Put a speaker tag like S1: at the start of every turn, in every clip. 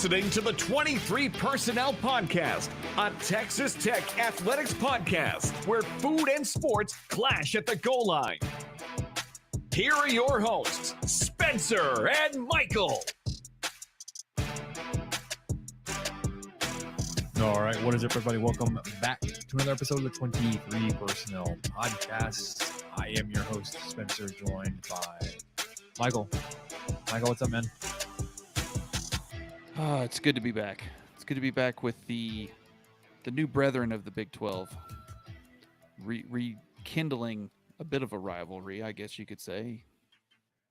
S1: listening to the 23 Personnel Podcast, a Texas Tech athletics podcast where food and sports clash at the goal line. Here are your hosts, Spencer and Michael.
S2: All right, what is up, everybody? Welcome back to another episode of the 23 Personnel Podcast. I am your host, Spencer, joined by Michael. Michael, what's up, man?
S3: It's good to be back. It's good to be back with the new brethren of the Big 12, rekindling a bit of a rivalry, I guess you could say.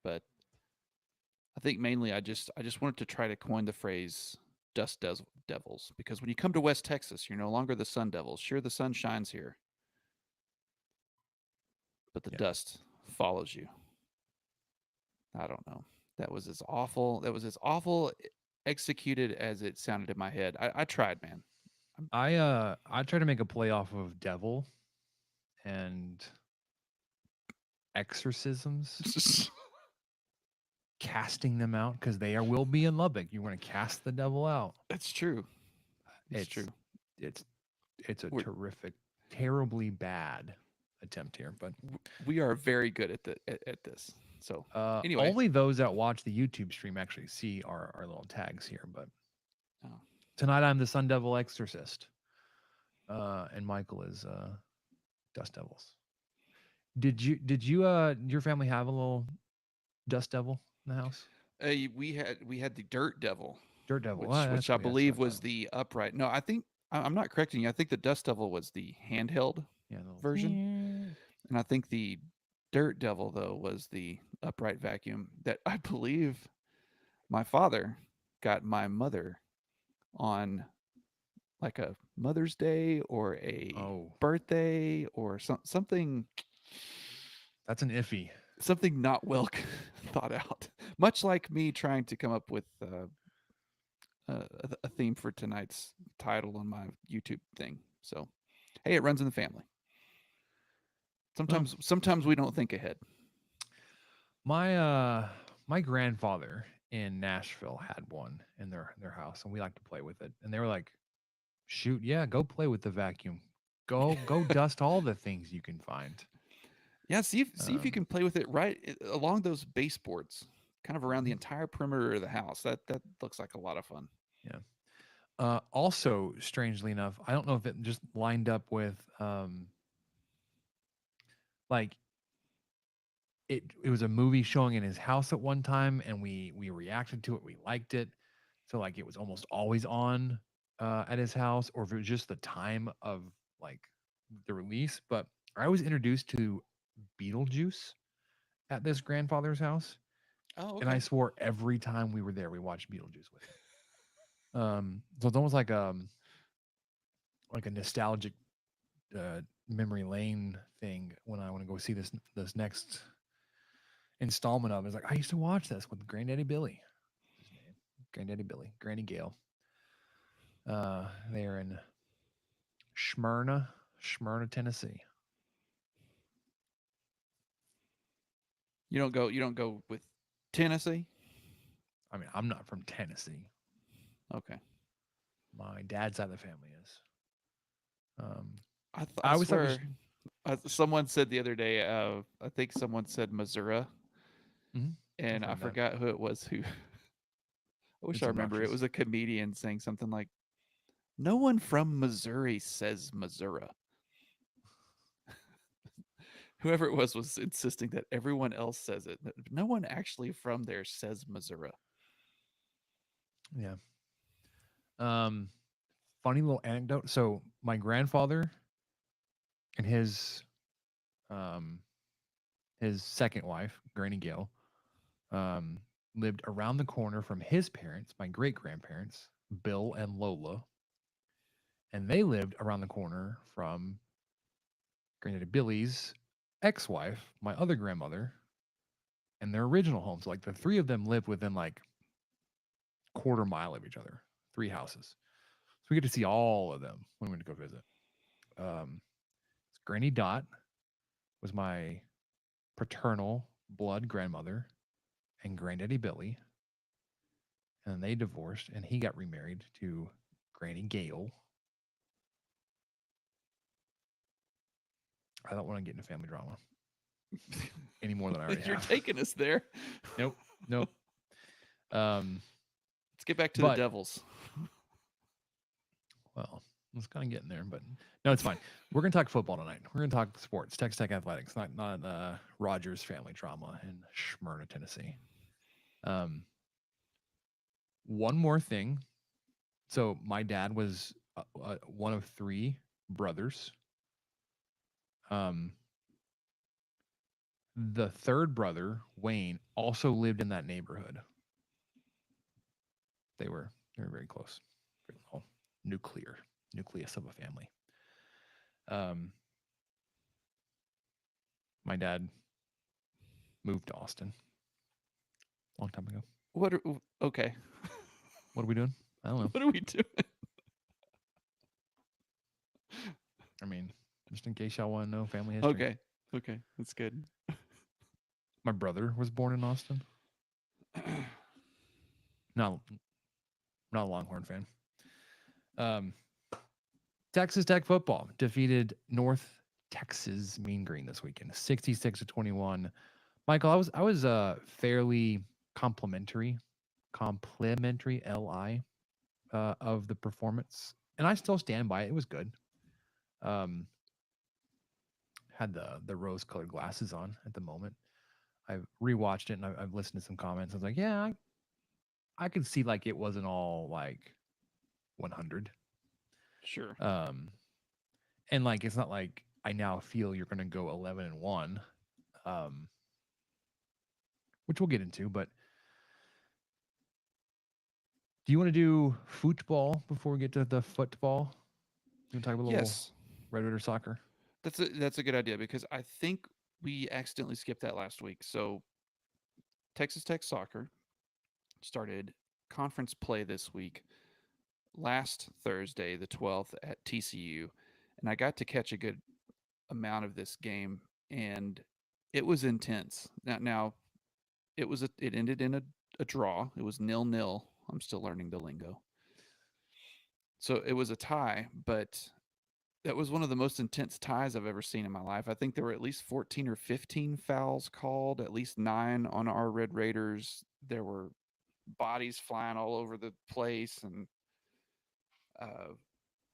S3: But I think mainly I just wanted to try to coin the phrase Dust Devils, because when you come to West Texas, you're no longer the Sun Devils. Sure, the sun shines here, but the dust follows you. I don't know. That was as awful executed as it sounded in my head. I tried, man.
S2: I tried to make a play off of devil and exorcisms, casting them out because they will be in Lubbock. You want to cast the devil out.
S3: That's true. It's true.
S2: It's a terrific, terribly bad attempt here, but
S3: we are very good at this. So anyway,
S2: only those that watch the YouTube stream actually see our little tags here. But tonight I'm the Sun Devil Exorcist, and Michael is Dust Devils. Did you your family have a little Dust Devil in the house?
S3: We had the Dirt Devil.
S2: Dirt Devil,
S3: which I believe was the upright. No, I think I'm not correcting you. I think the Dust Devil was the handheld version, and I think the Dirt Devil though was the upright vacuum that I believe my father got my mother on like a Mother's Day or a birthday or something.
S2: That's an iffy.
S3: Something not well thought out. Much like me trying to come up with a theme for tonight's title on my YouTube thing. So, hey, it runs in the family. Sometimes we don't think ahead.
S2: My grandfather in Nashville had one in their house, and we like to play with it. And they were like, "Shoot, yeah, go play with the vacuum. Go dust all the things you can find."
S3: Yeah, see if you can play with it right along those baseboards, kind of around the entire perimeter of the house. That looks like a lot of fun.
S2: Yeah. Also, strangely enough, I don't know if it just lined up with like it was a movie showing in his house at one time, and we reacted to it. We liked it. So like it was almost always on at his house, or if it was just the time of like the release. But I was introduced to Beetlejuice at this grandfather's house.
S3: Oh, okay.
S2: And I swore every time we were there, we watched Beetlejuice with him. So it's almost like a nostalgic memory lane thing when I want to go see this next installment of it. It's like, I used to watch this with Granddaddy Billy. His name. Granddaddy Billy. Granny Gail. They're in Smyrna, Tennessee.
S3: You don't go with Tennessee?
S2: I mean, I'm not from Tennessee.
S3: Okay.
S2: My dad's side of the family is.
S3: I swear, someone said the other day, I think someone said Missouri, and I forgot who it was who. I wish I remember. It was a comedian saying something like, "No one from Missouri says Missouri." Whoever it was insisting that everyone else says it. No one actually from there says Missouri.
S2: Yeah. Funny little anecdote. So my grandfather and his second wife, Granny Gail, lived around the corner from his parents, my great grandparents, Bill and Lola. And they lived around the corner from Granddaddy Billy's ex-wife, my other grandmother, and their original home. So like the three of them lived within like quarter mile of each other, 3 houses. So we get to see all of them when we went to go visit. Granny Dot was my paternal blood grandmother and Granddaddy Billy. and they divorced, and he got remarried to Granny Gail. I don't want to get into family drama any more than I already
S3: You're
S2: have.
S3: taking us there.
S2: Nope.
S3: Let's get back to the Devils.
S2: Well, it's kind of getting there, but no, it's fine. We're going to talk football tonight. We're going to talk sports, Texas Tech athletics, not Rogers family drama in Smyrna, Tennessee. One more thing. So my dad was one of 3 brothers. The third brother, Wayne, also lived in that neighborhood. They were very close. Nucleus of a family. My dad moved to Austin a long time ago.
S3: Okay.
S2: What are we doing? I don't know.
S3: What are we doing?
S2: I mean, just in case y'all want to know family history.
S3: Okay. That's good.
S2: My brother was born in Austin. Not a Longhorn fan. Texas Tech football defeated North Texas Mean Green this weekend, 66-21. Michael, I was fairly complimentary LI of the performance, and I still stand by it. It was good. Had the rose-colored glasses on at the moment. I've rewatched it and I've listened to some comments. I was like, yeah, I could see like it wasn't all like 100.
S3: Sure.
S2: And like it's not like I now feel you're going to go 11-1, which we'll get into. But do you want to do football before we get to the football? You want to talk about a little Red Raider soccer?
S3: That's a good idea because I think we accidentally skipped that last week. So Texas Tech soccer started conference play this week, last Thursday, the 12th at TCU, and I got to catch a good amount of this game, and it was intense. Now it ended in a draw. It was 0-0. I'm still learning the lingo. So it was a tie, but that was one of the most intense ties I've ever seen in my life. I think there were at least 14 or 15 fouls called, at least 9 on our Red Raiders. There were bodies flying all over the place, and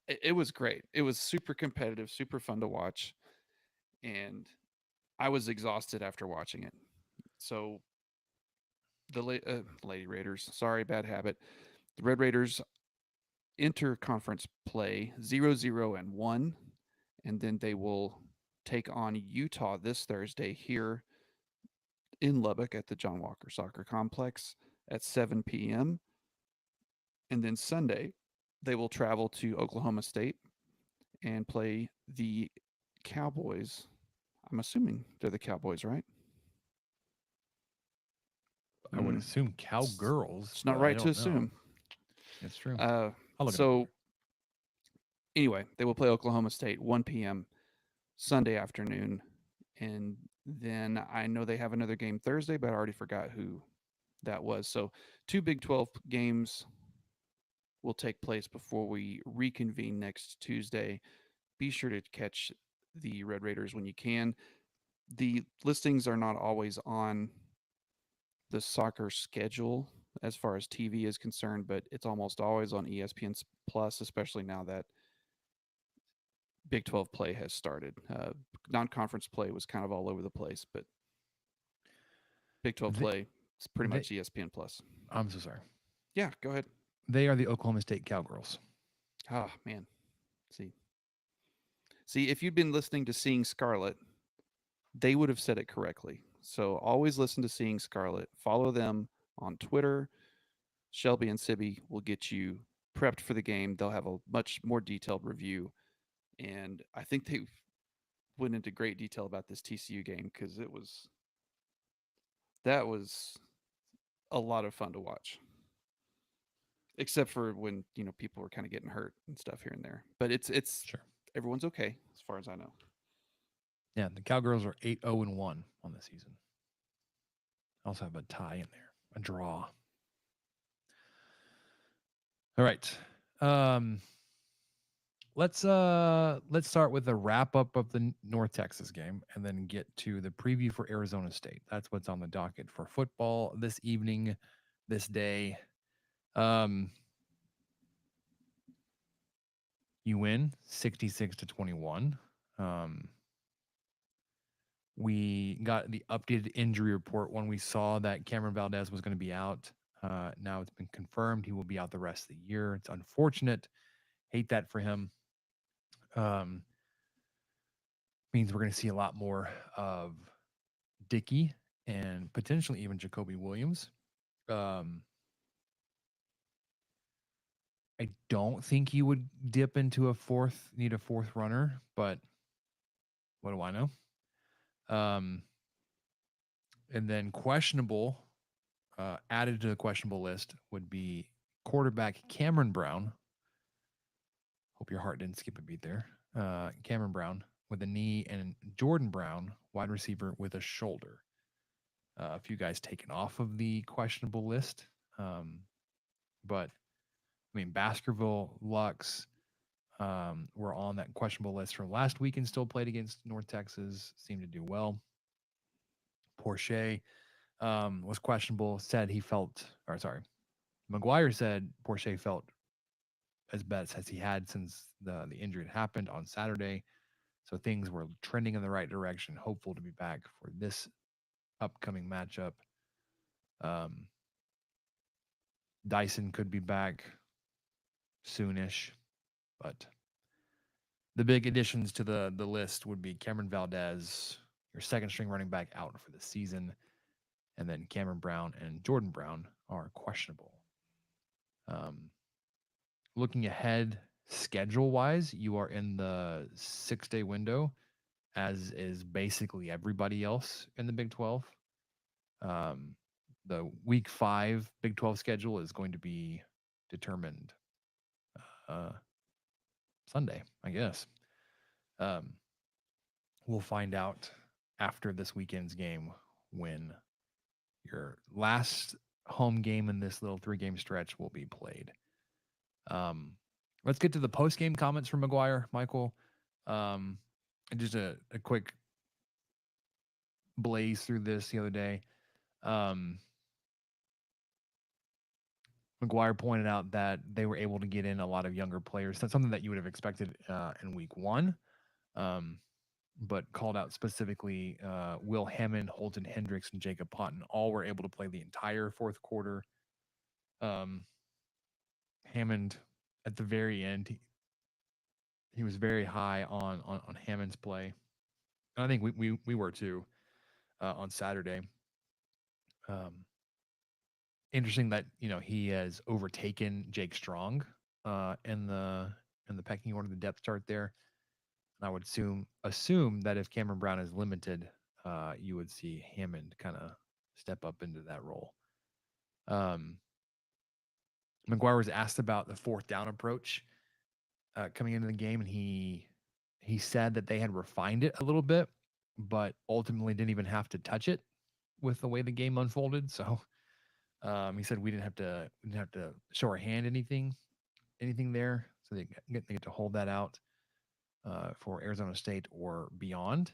S3: it was great. It was super competitive, super fun to watch, and I was exhausted after watching it. So the Lady Raiders, sorry, bad habit. The Red Raiders enter conference play 0-1, and then they will take on Utah this Thursday here in Lubbock at the John Walker Soccer Complex at 7 p.m. And then Sunday, they will travel to Oklahoma State and play the Cowboys. I'm assuming they're the Cowboys, right?
S2: I would assume Cowgirls.
S3: It's not right to assume.
S2: It's true.
S3: Anyway, they will play Oklahoma State 1 p.m. Sunday afternoon. And then I know they have another game Thursday, but I already forgot who that was. So 2 Big 12 games will take place before we reconvene next Tuesday. Be sure to catch the Red Raiders when you can. The listings are not always on the soccer schedule as far as TV is concerned, but it's almost always on ESPN Plus, especially now that Big 12 play has started. Non-conference play was kind of all over the place, but Big 12 play is pretty much ESPN Plus.
S2: I'm so sorry.
S3: Yeah, go ahead.
S2: They are the Oklahoma State Cowgirls.
S3: Oh, man. See, if you'd been listening to Seeing Scarlet, they would have said it correctly. So always listen to Seeing Scarlet. Follow them on Twitter. Shelby and Sibby will get you prepped for the game. They'll have a much more detailed review. And I think they went into great detail about this TCU game because that was a lot of fun to watch. Except for when, people were kind of getting hurt and stuff here and there. But it's
S2: sure.
S3: Everyone's okay as far as I know.
S2: Yeah, the Cowgirls are 8-0-1 on the season. Also have a tie in there, a draw. All right. Let's start with the wrap up of the North Texas game and then get to the preview for Arizona State. That's what's on the docket for football this evening, this day. You win 66-21. We got the updated injury report when we saw that Cameron Valdez was going to be out. Now it's been confirmed he will be out the rest of the year. It's unfortunate. Hate that for him. Means we're going to see a lot more of Dickey and potentially even Jacoby Williams. I don't think you would dip into need a fourth runner, but what do I know? And then questionable, added to the questionable list would be quarterback Cameron Brown. Hope your heart didn't skip a beat there. Cameron Brown with a knee, and Jordan Brown, wide receiver, with a shoulder. A few guys taken off of the questionable list. But, I mean, Baskerville, Lux were on that questionable list from last week and still played against North Texas, seemed to do well. Porsche was questionable, said he felt, or sorry, McGuire said Porsche felt as best as he had since the injury had happened on Saturday. So things were trending in the right direction. Hopeful to be back for this upcoming matchup. Dyson could be back soonish, but the big additions to the list would be Cameron Valdez, your second string running back, out for the season, and then Cameron Brown and Jordan Brown are questionable. Looking ahead, schedule-wise, you are in the 6-day window, as is basically everybody else in the Big 12. The Week 5 Big 12 schedule is going to be determined Sunday, I guess. We'll find out after this weekend's game when your last home game in this little 3-game stretch will be played. Let's get to the post-game comments from McGuire, Michael. Just a quick blaze through this the other day. McGuire pointed out that they were able to get in a lot of younger players. That's something that you would have expected in week 1, but called out specifically Will Hammond, Holton Hendricks, and Jacob Ponton. All were able to play the entire fourth quarter. Hammond, at the very end, he was very high on Hammond's play. And I think we were too on Saturday. Interesting that he has overtaken Jake Strong in the pecking order, the depth chart there. And I would assume that if Cameron Brown is limited, you would see Hammond kind of step up into that role. McGuire was asked about the fourth down approach coming into the game, and he said that they had refined it a little bit, but ultimately didn't even have to touch it with the way the game unfolded. So he said we didn't have to show our hand anything there, so they get to hold that out for Arizona State or beyond.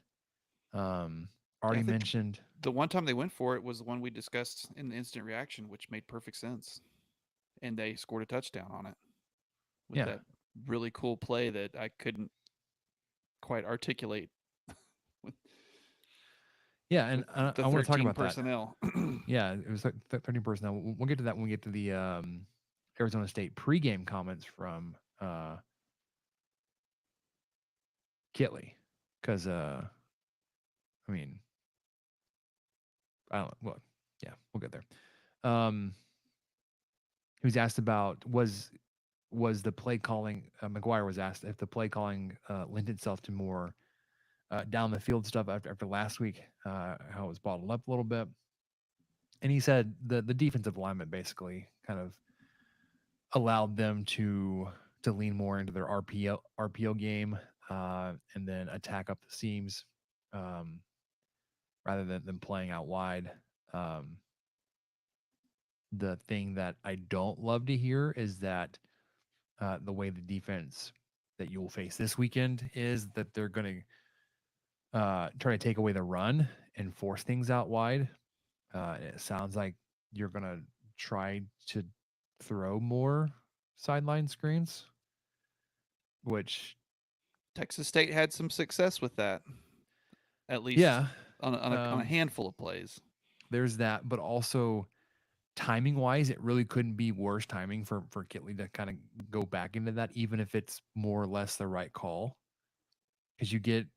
S2: Already mentioned
S3: the one time they went for it was the one we discussed in the instant reaction, which made perfect sense, and they scored a touchdown on it with that really cool play that I couldn't quite articulate.
S2: Yeah, and I want to talk about
S3: personnel.
S2: That. Yeah, it was 13 personnel. We'll get to that when we get to the Arizona State pregame comments from Kitley, because I mean, I don't. Well, yeah, we'll get there. He was asked about was the play calling. McGuire was asked if the play calling lent itself to more down the field stuff after last week, how it was bottled up a little bit. And he said the defensive alignment basically kind of allowed them to lean more into their RPO game and then attack up the seams rather than playing out wide. The thing that I don't love to hear is that the way the defense that you'll face this weekend is that they're going to try to take away the run and force things out wide. It sounds like you're going to try to throw more sideline screens, which
S3: Texas State had some success with that, at least
S2: yeah,
S3: on a handful of plays.
S2: There's that, but also timing wise, it really couldn't be worse timing for Kittley to kind of go back into that, even if it's more or less the right call, because you get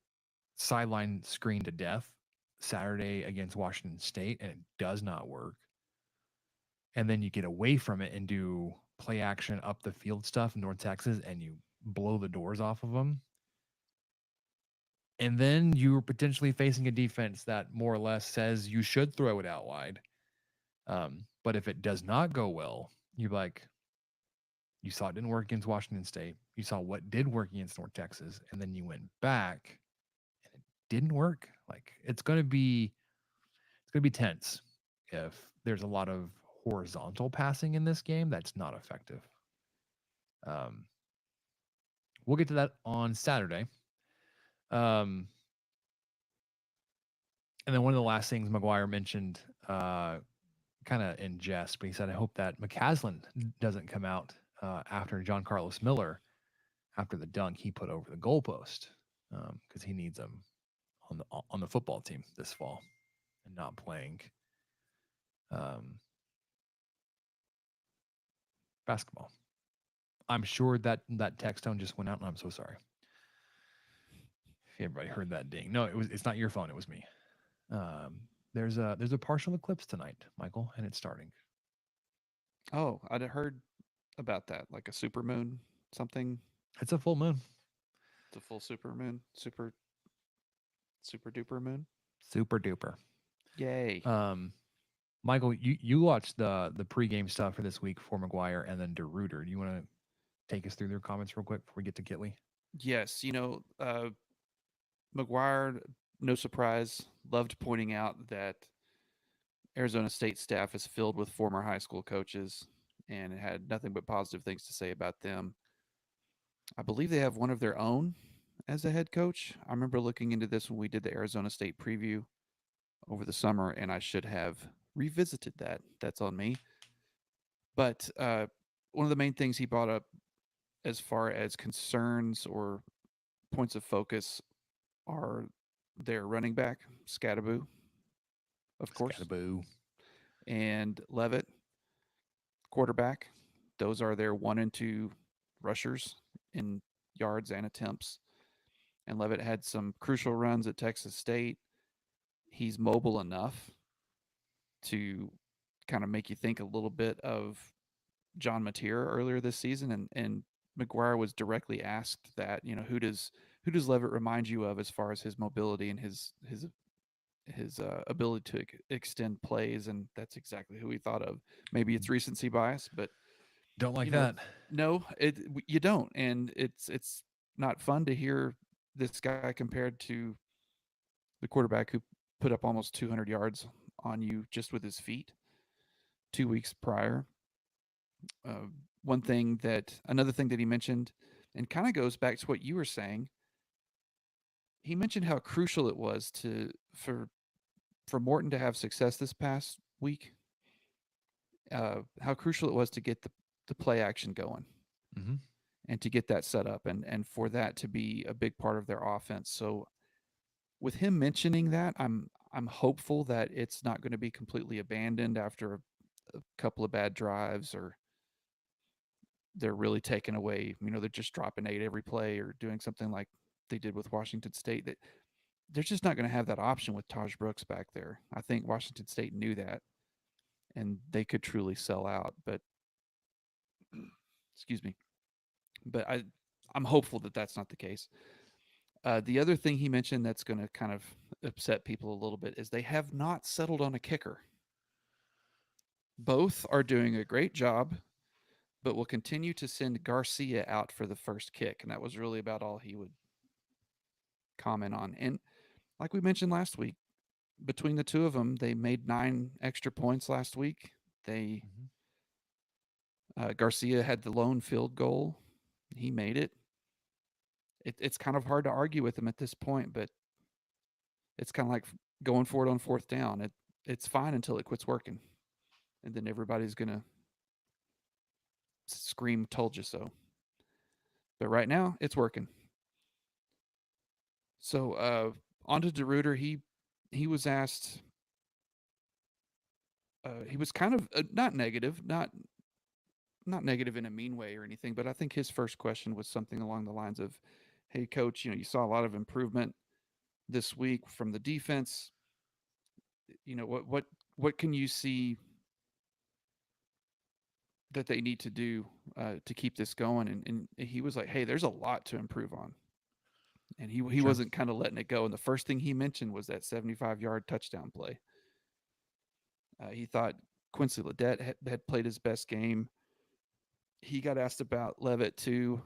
S2: sideline screen to death Saturday against Washington State, and it does not work. And then you get away from it and do play action up the field stuff in North Texas, and you blow the doors off of them. And then you're potentially facing a defense that more or less says you should throw it out wide. But if it does not go well, you're like, you saw it didn't work against Washington State. You saw what did work against North Texas, and then you went back and it didn't work. Like it's gonna be tense if there's a lot of horizontal passing in this game that's not effective. We'll get to that on Saturday. And then one of the last things McGuire mentioned, kind of in jest, but he said, I hope that McCaslin doesn't come out after John Carlos Miller, after the dunk he put over the goalpost, because he needs him on the football team this fall and not playing basketball. I'm sure that text tone just went out, and I'm so sorry. If everybody heard that ding, no, it's not your phone. It was me. There's a partial eclipse tonight, Michael, and it's starting.
S3: Oh, I'd heard about that, like a super moon, something.
S2: It's a full moon.
S3: It's a full super moon, super duper moon.
S2: Super duper.
S3: Yay.
S2: Michael, you watched the pregame stuff for this week for McGuire and then DeRuyter. Do you want to take us through their comments real quick before we get to Kittley?
S3: Yes, McGuire, no surprise, loved pointing out that Arizona State staff is filled with former high school coaches and had nothing but positive things to say about them. I believe they have one of their own as a head coach. I remember looking into this when we did the Arizona State preview over the summer, and I should have revisited that. That's on me. But one of the main things he brought up as far as concerns or points of focus are their running back, Skattebo, of course.
S2: Skattebo.
S3: And Leavitt, quarterback. Those are their 1 and 2 rushers in yards and attempts. And Leavitt had some crucial runs at Texas State. He's mobile enough to kind of make you think a little bit of John Mateer earlier this season. And McGuire was directly asked that, who does Leavitt remind you of as far as his mobility and his ability to extend plays? And that's exactly who he thought of. Maybe it's recency bias, but
S2: don't like that.
S3: No, you don't. And it's not fun to hear this guy compared to the quarterback who put up almost 200 yards on you just with his feet 2 weeks prior. Another thing that he mentioned, and kind of goes back to what you were saying, he mentioned how crucial it was for Morton to have success this past week. How crucial it was to get the play action going,
S2: mm-hmm.
S3: and to get that set up, and for that to be a big part of their offense. So, with him mentioning that, I'm hopeful that it's not going to be completely abandoned after a couple of bad drives, or they're really taking away, they're just dropping 8 every play or doing something like they did with Washington State. That they're just not going to have that option with Taj Brooks back there. I think Washington State knew that, and they could truly sell out. But excuse me. But I'm hopeful that that's not the case. The other thing he mentioned that's going to kind of upset people a little bit is they have not settled on a kicker. Both are doing a great job, but will continue to send Garcia out for the first kick. And that was really about all he would comment on. And like we mentioned last week, between the two of them, they made 9 extra points last week. Garcia had the lone field goal he made it. It's kind of hard to argue with him at this point, but it's kind of like going for it on fourth down. It's fine until it quits working, and then everybody's gonna scream, "Told you so." But right now, it's working. So on to DeRuyter. He was asked. He was kind of not negative, not negative in a mean way or anything, but I think his first question was something along the lines of, "Hey, coach, you saw a lot of improvement this week from the defense. What can you see that they need to do to keep this going?" And he was like, "Hey, there's a lot to improve on." And he
S2: Sure.
S3: wasn't kind of letting it go. And the first thing he mentioned was that 75-yard touchdown play. He thought Quincy Ledet had played his best game. He got asked about Levitt too,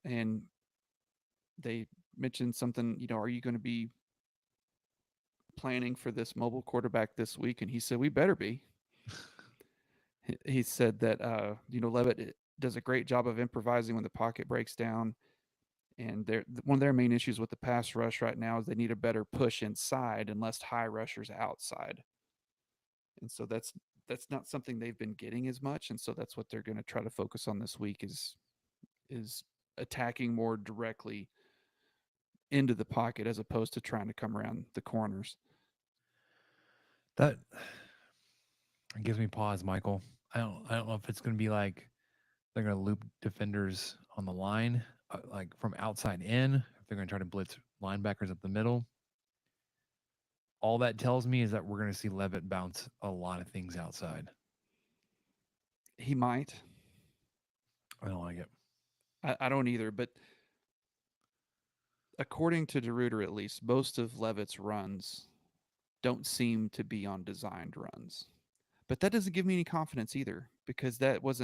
S3: and they mentioned something, are you going to be planning for this mobile quarterback this week? And he said, we better be. He said that, Levitt does a great job of improvising when the pocket breaks down. And one of their main issues with the pass rush right now is they need a better push inside and less high rushers outside. And so that's not something they've been getting as much. And so that's what they're going to try to focus on this week is attacking more directly into the pocket as opposed to trying to come around the corners.
S2: That gives me pause, Michael. I don't know if it's going to be like they're going to loop defenders on the line, like from outside in, if they're going to try to blitz linebackers up the middle. All that tells me is that we're going to see Levitt bounce a lot of things outside.
S3: He might.
S2: I don't like it.
S3: I don't either, but according to DeRuyter, at least, most of Levitt's runs don't seem to be on designed runs. But that doesn't give me any confidence either, because those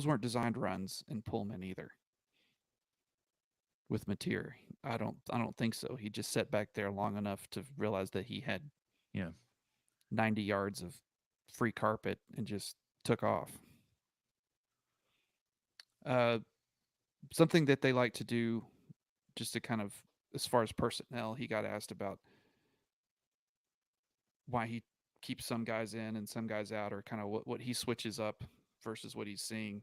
S3: weren't designed runs in Pullman either. With Mateer, I don't think so. He just sat back there long enough to realize that he had 90 yards of free carpet and just took off. Something that they like to do, just to kind of, as far as personnel, he got asked about why he keeps some guys in and some guys out, or kind of what he switches up versus what he's seeing.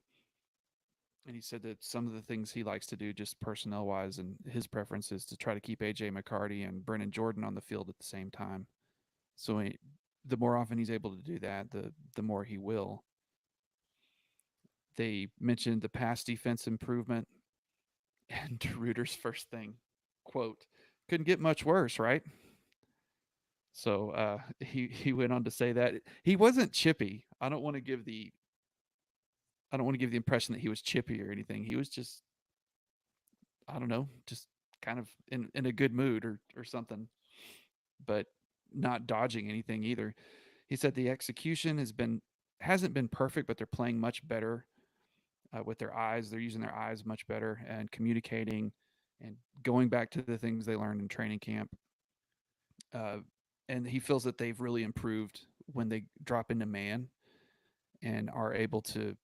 S3: And he said that some of the things he likes to do just personnel wise, and his preference is to try to keep AJ McCarty and Brennan Jordan on the field at the same time. So the more often he's able to do that, the more he will. They mentioned the pass defense improvement, and DeRuyter's first thing, quote, "Couldn't get much worse, right?" So he went on to say that he wasn't chippy. I don't want to give the impression that he was chippy or anything. He was just, I don't know, just kind of in a good mood or something, but not dodging anything either. He said the execution hasn't been perfect, but they're playing much better with their eyes. They're using their eyes much better and communicating and going back to the things they learned in training camp. And he feels that they've really improved when they drop into man and are able to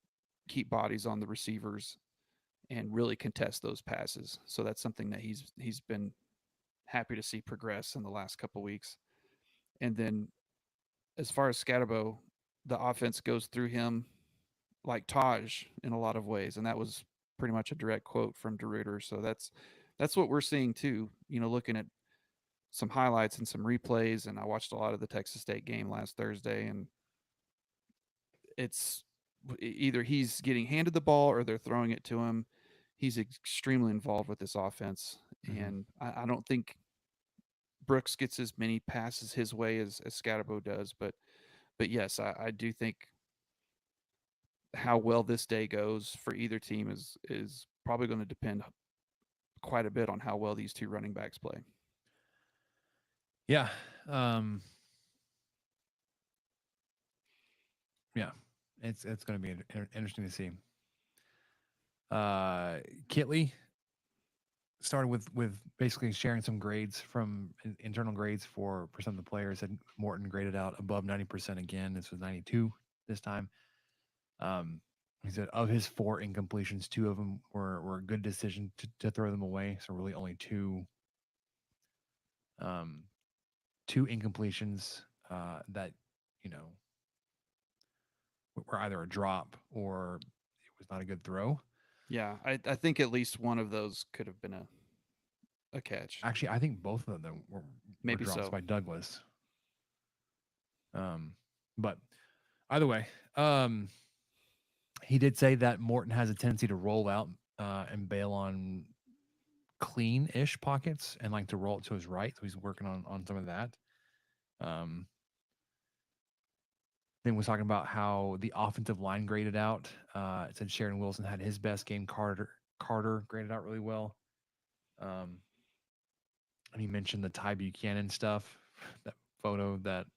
S3: keep bodies on the receivers and really contest those passes. So that's something that he's been happy to see progress in the last couple of weeks. And then as far as Scatterbo, the offense goes through him like Taj in a lot of ways. And that was pretty much a direct quote from DeRuyter. So that's what we're seeing too, looking at some highlights and some replays. And I watched a lot of the Texas State game last Thursday, and it's either he's getting handed the ball or they're throwing it to him. He's extremely involved with this offense. Mm-hmm. And I don't think Brooks gets as many passes his way as Scatterbo does, but yes, I do think how well this day goes for either team is probably going to depend quite a bit on how well these two running backs play.
S2: Yeah. Yeah. It's going to be interesting to see. Kitley started with basically sharing some grades from internal grades for some of the players. And Morton graded out above 90% again. This was 92 this time. He said of his 4 incompletions, 2 of them were a good decision to throw them away. So really only 2 incompletions that were either a drop or it was not a good throw.
S3: Yeah, I think at least one of those could have been a catch.
S2: Actually, I think both of them were
S3: Maybe
S2: drops
S3: so.
S2: by Douglas. But either way, he did say that Morton has a tendency to roll out and bail on clean-ish pockets and like to roll it to his right. So he's working on some of that. Then was talking about how the offensive line graded out. It said Sharon Wilson had his best game. Carter graded out really well. And he mentioned the Ty Buchanan stuff, that photo that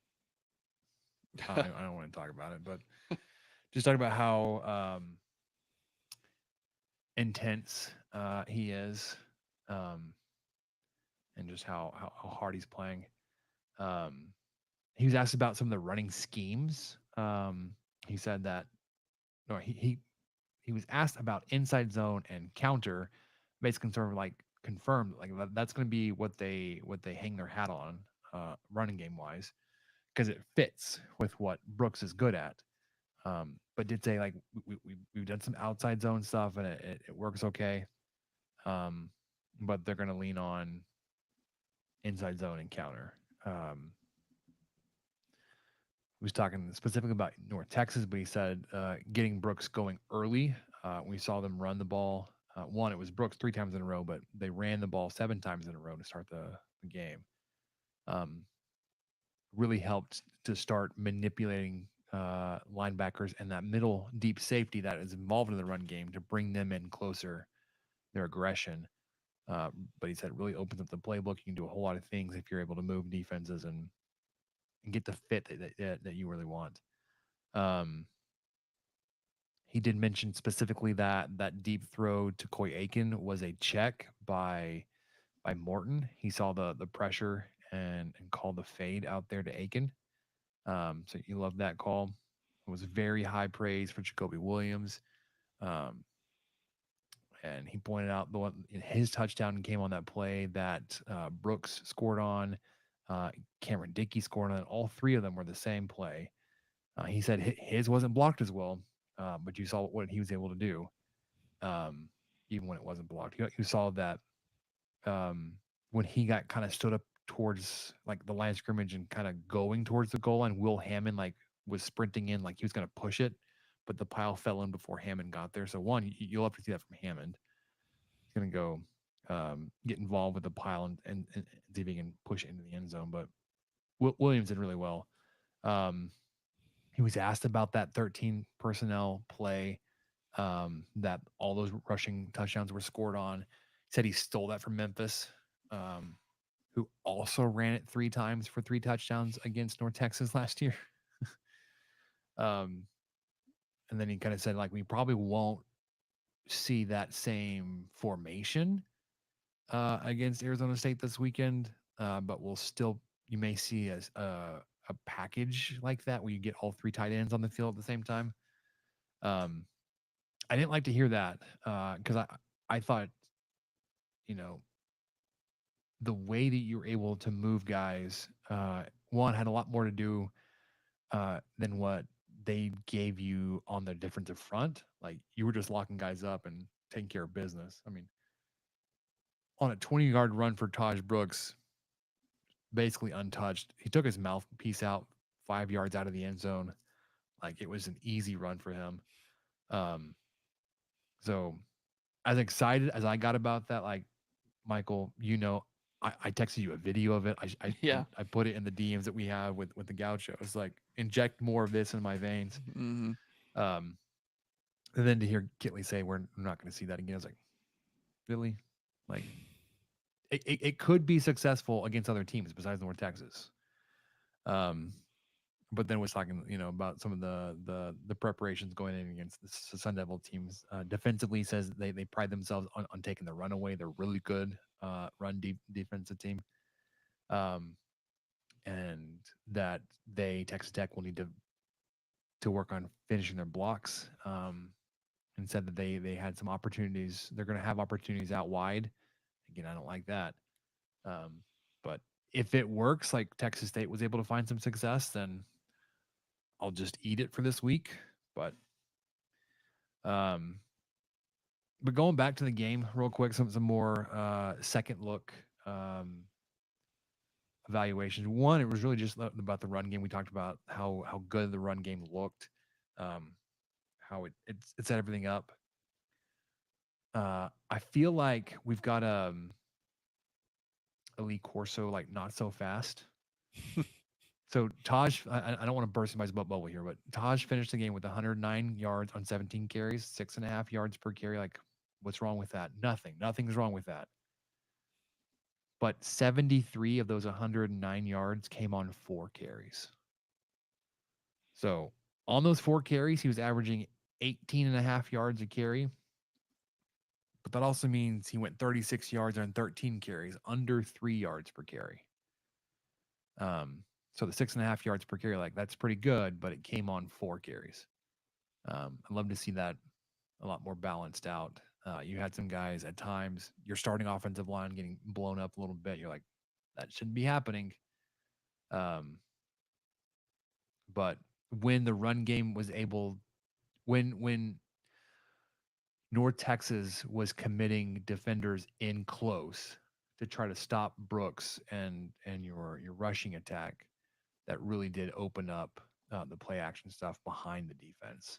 S2: I don't want to talk about it, but just talking about how intense he is, and just how hard he's playing. He was asked about some of the running schemes. He said that no, he was asked about inside zone and counter, basically sort of like confirmed like that's going to be what they hang their hat on, running game wise, because it fits with what Brooks is good at. But did say like we've done some outside zone stuff and it works okay. But they're going to lean on inside zone and counter. He was talking specifically about North Texas, but he said getting Brooks going early. We saw them run the ball. One, it was Brooks 3 times in a row, but they ran the ball 7 times in a row to start the game. Really helped to start manipulating linebackers and that middle deep safety that is involved in the run game to bring them in closer, their aggression. But he said it really opens up the playbook. You can do a whole lot of things if you're able to move defenses and get the fit that you really want. He did mention specifically that deep throw to Coy Aiken was a check by Morton. He saw the pressure and called the fade out there to Aiken. So you love that call. It was very high praise for Jacoby Williams. And he pointed out the one his touchdown came on that play that Brooks scored on. Cameron Dickey scored on. All 3 of them were the same play. He said his wasn't blocked as well, but you saw what he was able to do, even when it wasn't blocked. You saw that when he got kind of stood up towards like the line of scrimmage and kind of going towards the goal line, Will Hammond like was sprinting in like he was going to push it, but the pile fell in before Hammond got there. So one, you'll have to see that from Hammond. He's going to go get involved with the pile and see if he can push it into the end zone. But Williams did really well. He was asked about that 13 personnel play that all those rushing touchdowns were scored on. He said he stole that from Memphis, who also ran it 3 times for 3 touchdowns against North Texas last year. And then he kind of said, like, we probably won't see that same formation against Arizona State this weekend, but we'll still, you may see a package like that where you get all 3 tight ends on the field at the same time. I didn't like to hear that because I thought, the way that you were able to move guys, one had a lot more to do than what they gave you on the defensive front. Like you were just locking guys up and taking care of business. I mean, on a 20-yard run for Taj Brooks, basically untouched. He took his mouthpiece out 5 yards out of the end zone. Like it was an easy run for him. So as excited as I got about that, like Michael, I texted you a video of it. I put it in the DMs that we have with the Gaucho. It's like inject more of this in my veins.
S3: Mm-hmm.
S2: And then to hear Kitley say we're not going to see that again, I was like, really? Like it could be successful against other teams besides North Texas. But then was talking, about some of the preparations going in against the Sun Devil teams. Defensively, says they pride themselves on taking the run away. They're really good run defensive team, and that Texas Tech will need to work on finishing their blocks. and said that they had some opportunities. They're going to have opportunities out wide. Again, I don't like that. But if it works, like Texas State was able to find some success, then I'll just eat it for this week. But going back to the game real quick, some more second look evaluations. One, it was really just about the run game. We talked about how good the run game looked, how it set everything up. I feel like we've got Lee Corso like not so fast. So Taj, I don't want to burst anybody's bubble here, but Taj finished the game with 109 yards on 17 carries, 6.5 yards per carry. Like, what's wrong with that? Nothing's wrong with that. But 73 of those 109 yards came on 4 carries. So on those 4 carries, he was averaging 18.5 yards a carry. But that also means he went 36 yards on 13 carries, under 3 yards per carry. So the 6.5 yards per carry, like that's pretty good, but it came on 4 carries. I'd love to see that a lot more balanced out. You had some guys at times, your starting offensive line getting blown up a little bit. You're like, that shouldn't be happening. But when the run game was able, when North Texas was committing defenders in close to try to stop Brooks and your rushing attack, that really did open up the play action stuff behind the defense.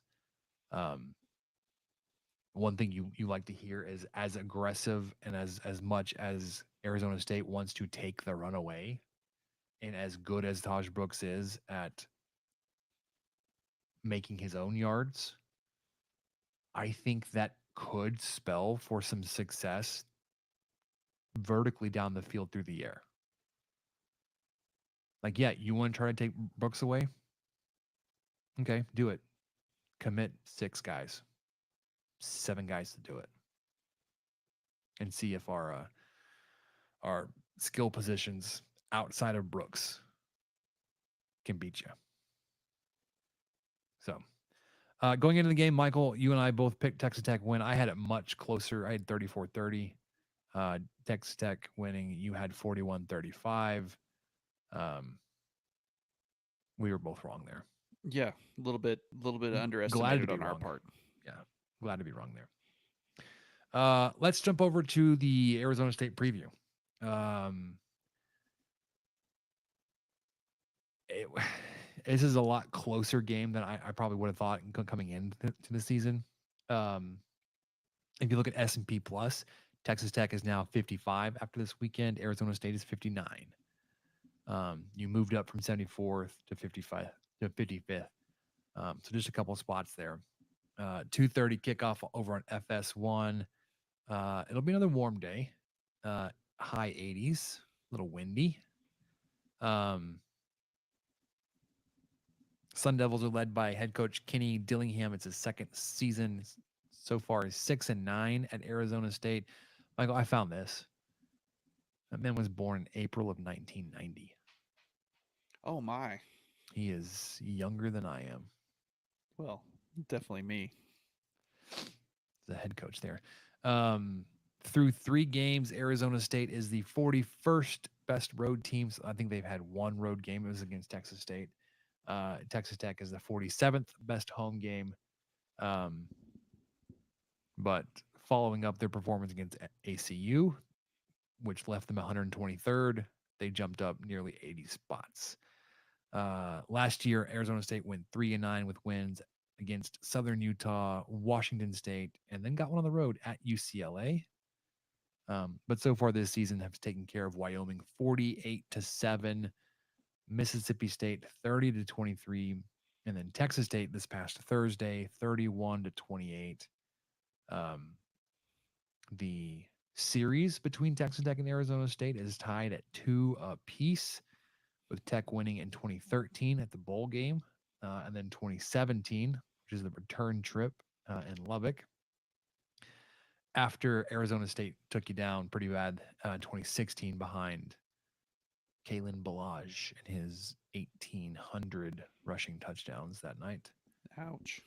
S2: One thing you like to hear is, as aggressive and as much as Arizona State wants to take the run away, and as good as Taj Brooks is at making his own yards, I think that could spell for some success vertically down the field through the air. Like, yeah, you want to try to take Brooks away? Okay, do it. Commit 6 guys, 7 guys to do it, and see if our skill positions outside of Brooks can beat you. So, going into the game, Michael, you and I both picked Texas Tech win. I had it much closer. I had 34-30. Texas Tech winning. You had 41-35. We were both wrong there.
S3: Yeah, a little bit underestimated on our part.
S2: Yeah, glad to be wrong there. Let's jump over to the Arizona State preview. This is a lot closer game than I probably would have thought coming into the season. If you look at S&P Plus, Texas Tech is now 55 after this weekend. Arizona State is 59. You moved up from 74th to 55 to 55th. So just a couple of spots there. 2:30 kickoff over on FS1. It'll be another warm day. High 80s, a little windy. Sun Devils are led by head coach Kenny Dillingham. It's his second season so far. Is 6-9 at Arizona State. Michael, I found this. That man was born in April of 1990.
S3: Oh my!
S2: He is younger than I am.
S3: Well, definitely me.
S2: The head coach there. Through 3 games, Arizona State is the 41st best road team. I think they've had 1 road game. It was against Texas State. Texas Tech is the 47th best home game. But following up their performance against ACU, which left them 123rd, they jumped up nearly 80 spots. Last year, Arizona State went 3-9 with wins against Southern Utah, Washington State, and then got one on the road at UCLA. But so far this season have taken care of Wyoming 48-7, Mississippi State 30-23, and then Texas State this past Thursday 31-28. The series between Texas Tech and Arizona State is tied at 2 apiece, with Tech winning in 2013 at the bowl game, and then 2017, which is the return trip in Lubbock, after Arizona State took you down pretty bad in 2016 behind Kalen Ballage and his 1,800 rushing touchdowns that night.
S3: Ouch.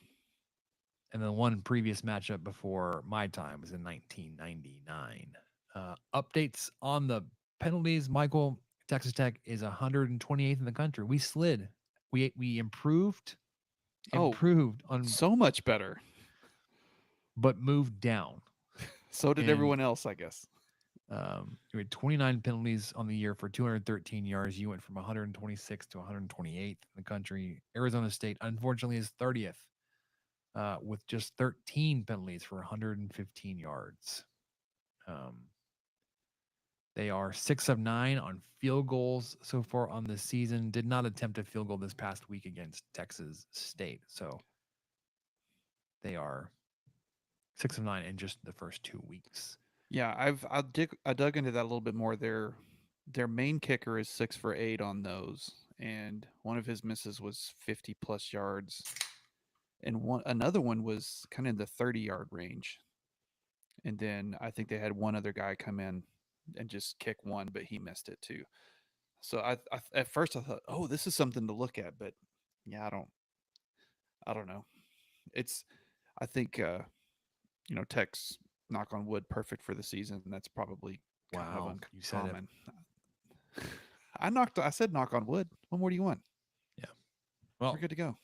S2: And the one previous matchup before my time was in 1999. Updates on the penalties, Michael. Texas Tech is 128th in the country. We slid. We improved on,
S3: so much better.
S2: but moved down.
S3: So did everyone else, I guess.
S2: We had 29 penalties on the year for 213 yards. You went from 126 to 128th in the country. Arizona State, unfortunately, is 30th with just 13 penalties for 115 yards. They are 6 of 9 on field goals so far on this season. Did not attempt a field goal this past week against Texas State. So they are 6 of 9 in just the first 2 weeks.
S3: Yeah, I dug into that a little bit more. Their main kicker is 6 for 8 on those, and one of his misses was 50 plus yards, and another one was kind of in the 30-yard range. And then I think they had one other guy come in and just kick one, but he missed it too. So I at first I thought, oh, this is something to look at, but yeah, I don't know. I think Tech's, knock on wood, perfect for the season. That's probably kind of uncommon.
S2: You said
S3: it. I said knock on wood. What more do you want?
S2: Yeah. Well,
S3: we're good to go.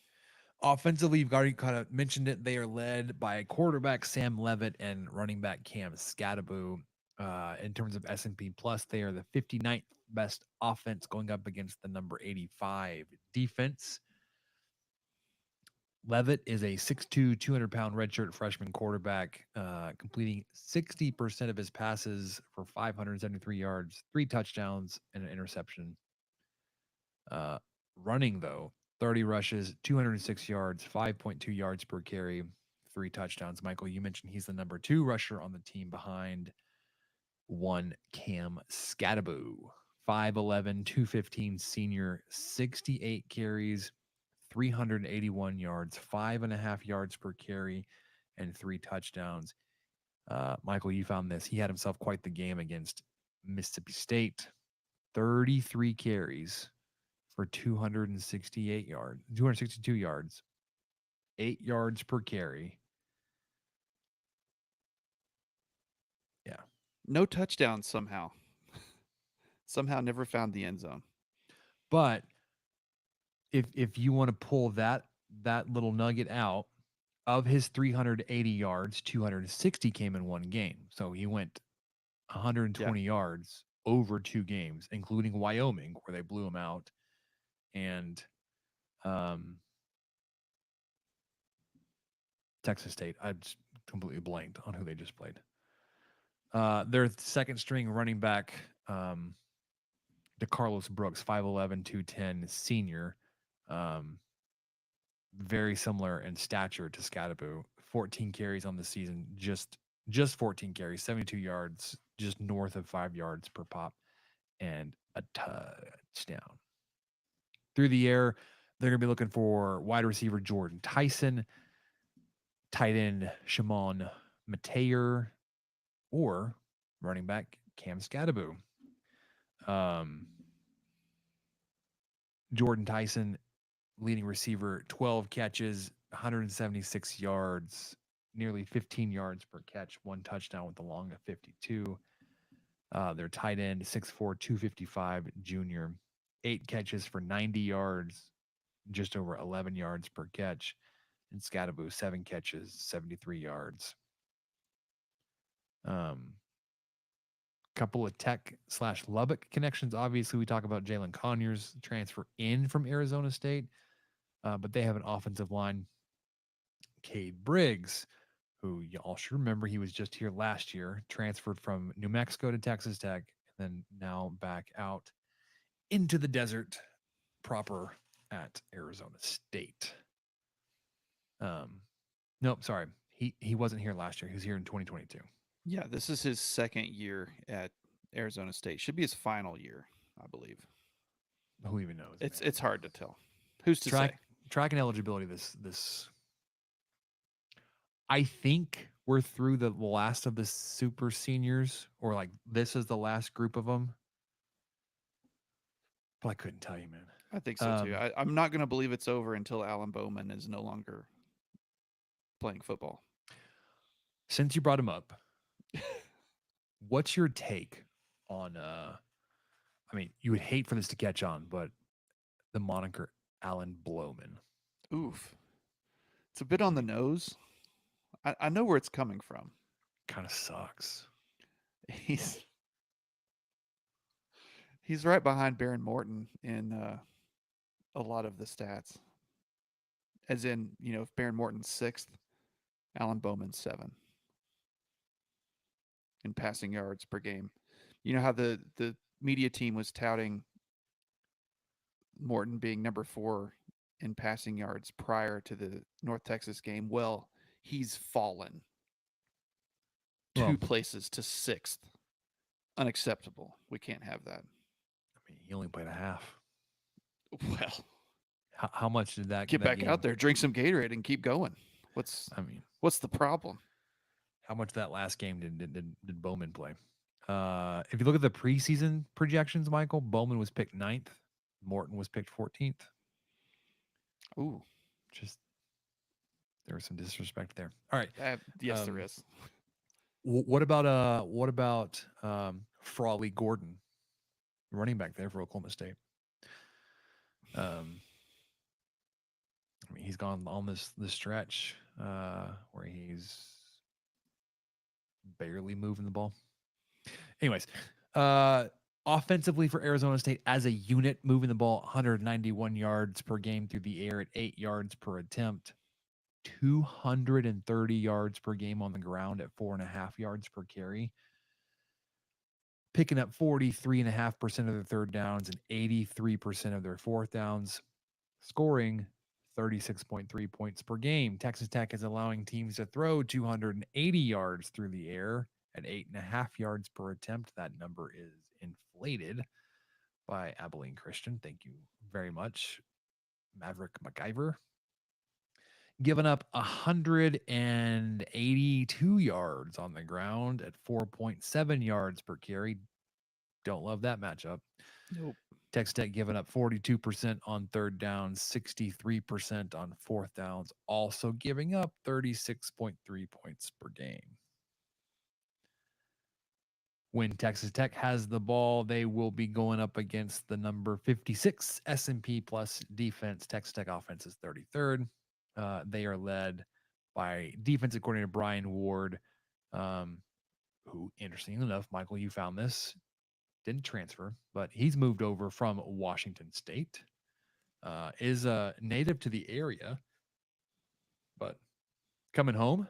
S2: Offensively, you've already kind of mentioned it. They are led by quarterback Sam Levitt and running back Cam Skattebo. In terms of S&P Plus, they are the 59th best offense going up against the number 85 defense. Levitt is a 6'2", 200-pound redshirt freshman quarterback, completing 60% of his passes for 573 yards, 3 touchdowns, and an interception. Running, though, 30 rushes, 206 yards, 5.2 yards per carry, 3 touchdowns. Michael, you mentioned he's the number 2 rusher on the team behind one Cam Skattebo. 5'11", 215 senior, 68 carries, 381 yards, 5.5 yards per carry, and 3 touchdowns. Michael, you found this. He had himself quite the game against Mississippi State. 33 carries for 262 yards, 8 yards per carry. Yeah.
S3: No touchdowns somehow. Somehow never found the end zone.
S2: But if you want to pull that little nugget out, of his 380 yards, 260 came in one game. So he went 120 yards over 2 games, including Wyoming, where they blew him out, and Texas State. I just completely blanked on who they just played. Their second string running back, DeCarlos Brooks, 5'11", 210 senior. Very similar in stature to Skattebo. 14 carries on the season, just 14 carries, 72 yards, just north of 5 yards per pop, and a touchdown. Through the air, they're going to be looking for wide receiver Jordan Tyson, tight end Shimon Mateer, or running back Cam Skattebo. Jordan Tyson, leading receiver, 12 catches, 176 yards, nearly 15 yards per catch, 1 touchdown with a long of 52. Their tight end, 6'4", 255 junior, 8 catches for 90 yards, just over 11 yards per catch. And Skattebo, 7 catches, 73 yards. Couple of Tech/Lubbock connections. Obviously, we talk about Jalen Conyers transfer in from Arizona State, but they have an offensive line. Cade Briggs, who y'all should remember, he was just here last year, transferred from New Mexico to Texas Tech, and then now back out into the desert proper at Arizona State. Nope, sorry. He wasn't here last year. He was here in 2022.
S3: Yeah, this is his second year at Arizona State. Should be his final year, I believe.
S2: Who even knows?
S3: It's hard to tell. Who's to say?
S2: Track and eligibility this I think we're through the last of the super seniors, or like this is the last group of them. But I couldn't tell you, man.
S3: I think so too. I'm not going to believe it's over until Alan Bowman is no longer playing football.
S2: Since you brought him up, what's your take on I mean, you would hate for this to catch on, but the moniker Alan Bowman.
S3: Oof. It's a bit on the nose. I know where it's coming from.
S2: Kind of sucks.
S3: He's right behind Baron Morton in a lot of the stats. As in, if Baron Morton's 6th, Alan Bowman's 7 in passing yards per game. You know how the media team was touting Morton being number 4 in passing yards prior to the North Texas game? Well, he's fallen 2 places to 6th. Unacceptable. We can't have that.
S2: I mean, he only played a half.
S3: Well,
S2: how much did that
S3: get back
S2: game,
S3: out there, drink some Gatorade, and keep going? What's the problem?
S2: How much that last game did Bowman play? If you look at the preseason projections, Michael, Bowman was picked 9th. Morton was picked 14th.
S3: Ooh,
S2: just there was some disrespect there. All right.
S3: Yes, there is.
S2: What about Frawley Gordon, running back there for Oklahoma State? I mean, he's gone on this stretch where he's barely moving the ball. Anyways, offensively for Arizona State as a unit, moving the ball 191 yards per game through the air at 8 yards per attempt, 230 yards per game on the ground at 4.5 yards per carry, picking up 43.5% of their third downs and 83% of their fourth downs, scoring 36.3 points per game. Texas Tech is allowing teams to throw 280 yards through the air at 8.5 yards per attempt. That number is inflated by Abilene Christian. Thank you very much, Maverick MacGyver. Giving up 182 yards on the ground at 4.7 yards per carry. Don't love that matchup.
S3: Nope.
S2: Texas Tech giving up 42% on third downs, 63% on fourth downs, also giving up 36.3 points per game. When Texas Tech has the ball, they will be going up against the number 56 S&P Plus defense. Texas Tech offense is 33rd. They are led by defensive coordinator Brian Ward, who, interestingly enough, Michael, you found this, didn't transfer, but he's moved over from Washington State, is a native to the area, but coming home,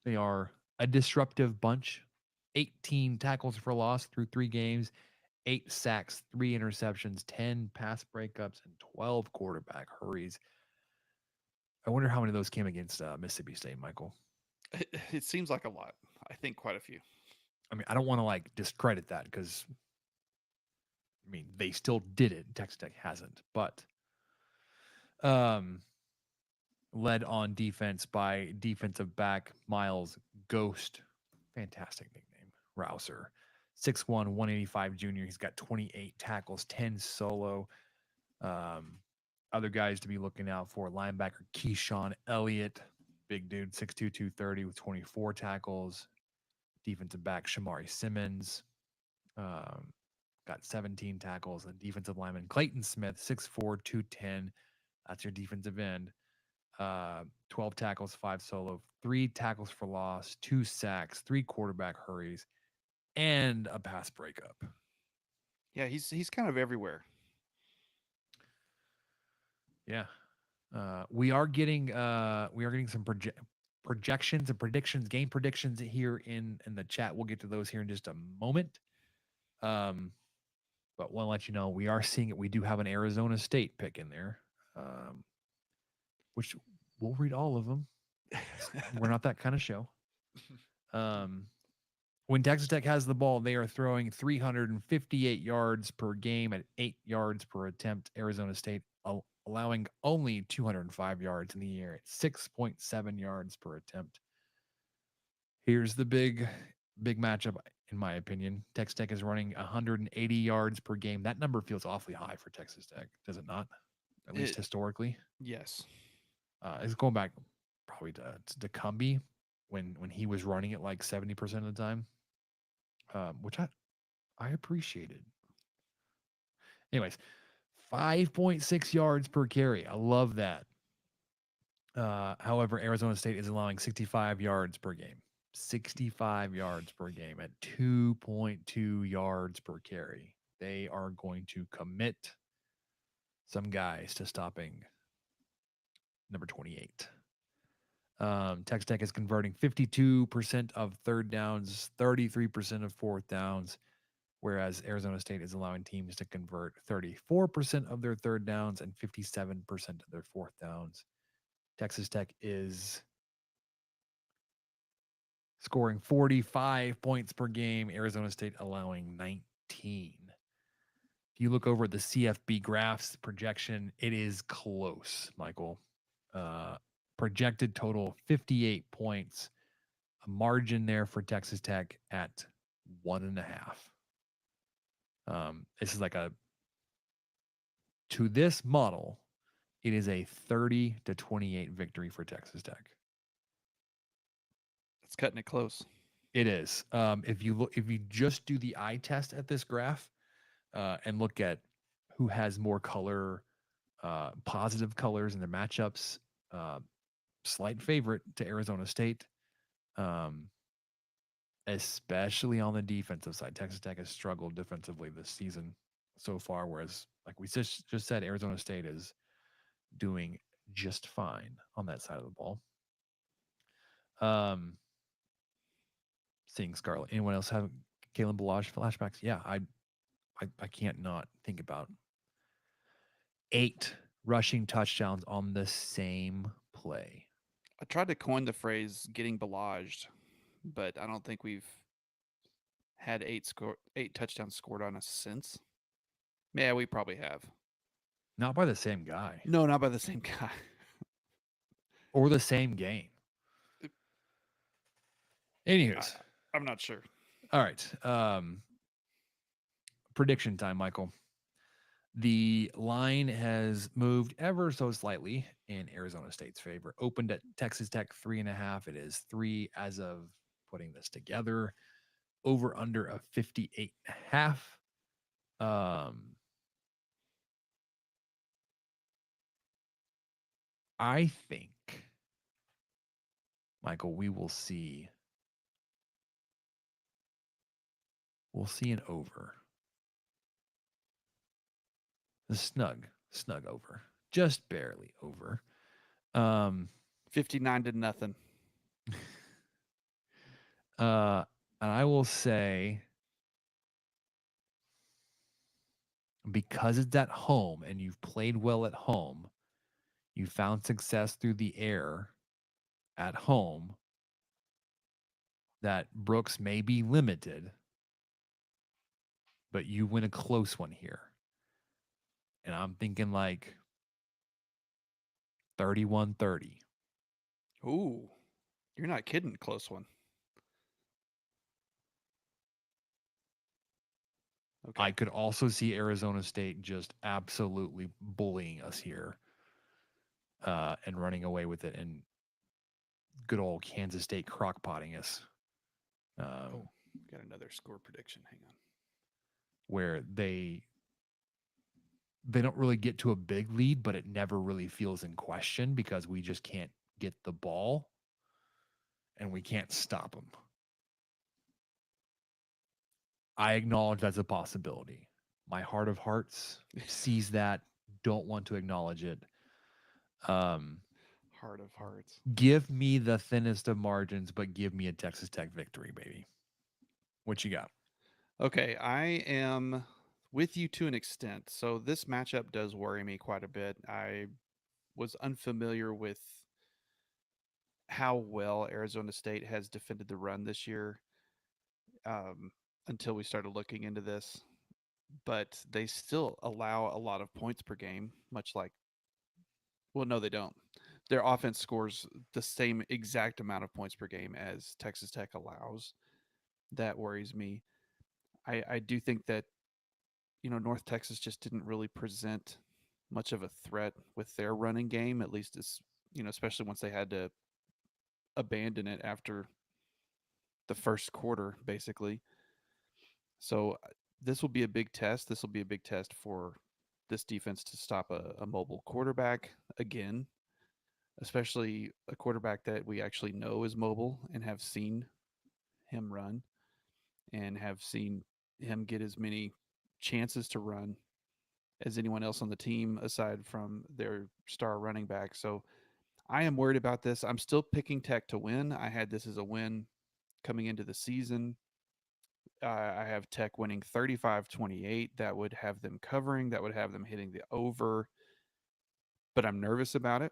S2: they are a disruptive bunch. 18 tackles for loss through 3 games, 8 sacks, 3 interceptions, 10 pass breakups, and 12 quarterback hurries. I wonder how many of those came against Mississippi State, Michael.
S3: It seems like a lot. I think quite a few.
S2: I mean, I don't want to discredit that because, I mean, they still did it. Texas Tech hasn't, but led on defense by defensive back Miles Ghost, fantastic nickname, Rouser, 6'1", 185 junior. He's got 28 tackles, 10 solo. Other guys to be looking out for: linebacker Keyshawn Elliott, big dude, 6'2", 230 with 24 tackles. Defensive back Shamari Simmons, got 17 tackles. And defensive lineman Clayton Smith, 6'4", 210. That's your defensive end. 12 tackles, 5 solo, 3 tackles for loss, 2 sacks, 3 quarterback hurries, and a pass breakup.
S3: Yeah, he's kind of everywhere.
S2: Yeah. We are getting some projections and predictions, game predictions here in the chat. We'll get to those here in just a moment. But want to let you know, we are seeing it. We do have an Arizona State pick in there, which we'll read all of them. We're not that kind of show. When Texas Tech has the ball, they are throwing 358 yards per game at 8 yards per attempt. Arizona State allowing only 205 yards in the air at 6.7 yards per attempt. Here's the big matchup, in my opinion. Texas Tech is running 180 yards per game. That number feels awfully high for Texas Tech, does it not? At least historically.
S3: Yes.
S2: It's going back probably to Cumbie when he was running it like 70% of the time, which I appreciated. Anyways, 5.6 yards per carry. I love that. However, Arizona State is allowing 65 yards per game. 65 yards per game at 2.2 yards per carry. They are going to commit some guys to stopping number 28. Texas Tech is converting 52% of third downs, 33% of fourth downs, whereas Arizona State is allowing teams to convert 34% of their third downs and 57% of their fourth downs. Texas Tech is scoring 45 points per game. Arizona State allowing 19. If you look over at the CFB graphs projection, it is close, Michael. Projected total 58 points. A margin there for Texas Tech at 1.5. This is like to this model, it is a 30-28 victory for Texas Tech.
S3: It's cutting it close.
S2: It is. If you just do the eye test at this graph and look at who has more color, positive colors in the matchups, slight favorite to Arizona State, especially on the defensive side. Texas Tech has struggled defensively this season so far, whereas, like we just said, Arizona State is doing just fine on that side of the ball. Seeing Scarlet. Anyone else have Kalen Ballage flashbacks? Yeah, I can't not think about 8 rushing touchdowns on the same play.
S3: I tried to coin the phrase "getting Ballaged," but I don't think we've had 8 touchdowns scored on us since. Yeah, we probably have.
S2: Not by the same guy.
S3: No, not by the same guy.
S2: Or the same game. Anyways.
S3: I'm not sure.
S2: All right. Prediction time, Michael. The line has moved ever so slightly in Arizona State's favor. Opened at Texas Tech 3.5. It is 3 as of putting this together. Over under of 58.5. I think, Michael, we'll see an over. The snug over. Just barely over.
S3: 59-0.
S2: And I will say, because it's at home and you've played well at home, you found success through the air at home, that Brooks may be limited, but you win a close one here. And I'm thinking like 31-30.
S3: Ooh, you're not kidding. Close one.
S2: Okay. I could also see Arizona State just absolutely bullying us here and running away with it, and good old Kansas State crock-potting us.
S3: Got another score prediction. Hang on.
S2: Where they don't really get to a big lead, but it never really feels in question because we just can't get the ball and we can't stop them. I acknowledge that's a possibility. My heart of hearts sees that, don't want to acknowledge it.
S3: Heart of hearts.
S2: Give me the thinnest of margins, but give me a Texas Tech victory, baby. What you got?
S3: Okay, I am with you to an extent. So this matchup does worry me quite a bit. I was unfamiliar with how well Arizona State has defended the run this year until we started looking into this. But they still allow a lot of points per game, much like, well, no, they don't. Their offense scores the same exact amount of points per game as Texas Tech allows. That worries me. I do think that, North Texas just didn't really present much of a threat with their running game, at least as, especially once they had to abandon it after the first quarter, basically. So this will be a big test. This will be a big test for this defense to stop a mobile quarterback again, especially a quarterback that we actually know is mobile and have seen him run and have seen him get as many chances to run as anyone else on the team aside from their star running back. So I am worried about this. I'm still picking Tech to win. I had this as a win coming into the season. I have Tech winning 35-28. That would have them covering. That would have them hitting the over. But I'm nervous about it.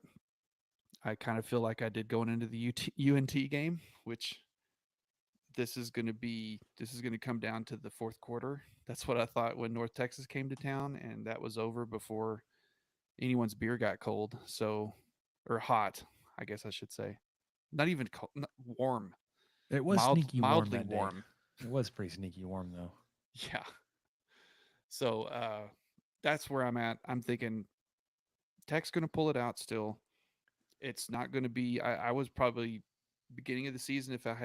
S3: I kind of feel like I did going into the UNT game, which this is going to come down to the fourth quarter. That's what I thought when North Texas came to town, and that was over before anyone's beer got cold. So, or hot, I guess I should say. Not even cold, not warm.
S2: It was sneaky
S3: mildly
S2: warm.
S3: warm.
S2: It was pretty sneaky warm though.
S3: Yeah. So that's where I'm at. I'm thinking Tech's going to pull it out still. It's not going to be. I was probably beginning of the season, if I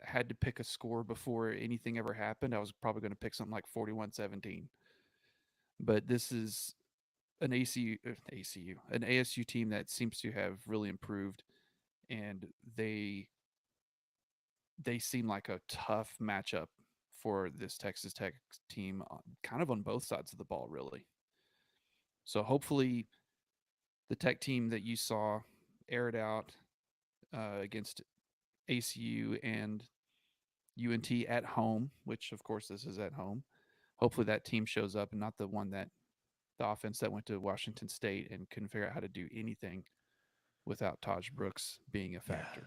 S3: had to pick a score before anything ever happened, I was probably going to pick something like 41-17. But this is an an ASU team that seems to have really improved, and they seem like a tough matchup for this Texas Tech team, kind of on both sides of the ball, really. So hopefully the Tech team that you saw air it out against ACU and UNT at home, which of course this is at home. Hopefully that team shows up and not the offense that went to Washington State and couldn't figure out how to do anything without Taj Brooks being a factor.
S2: Yeah.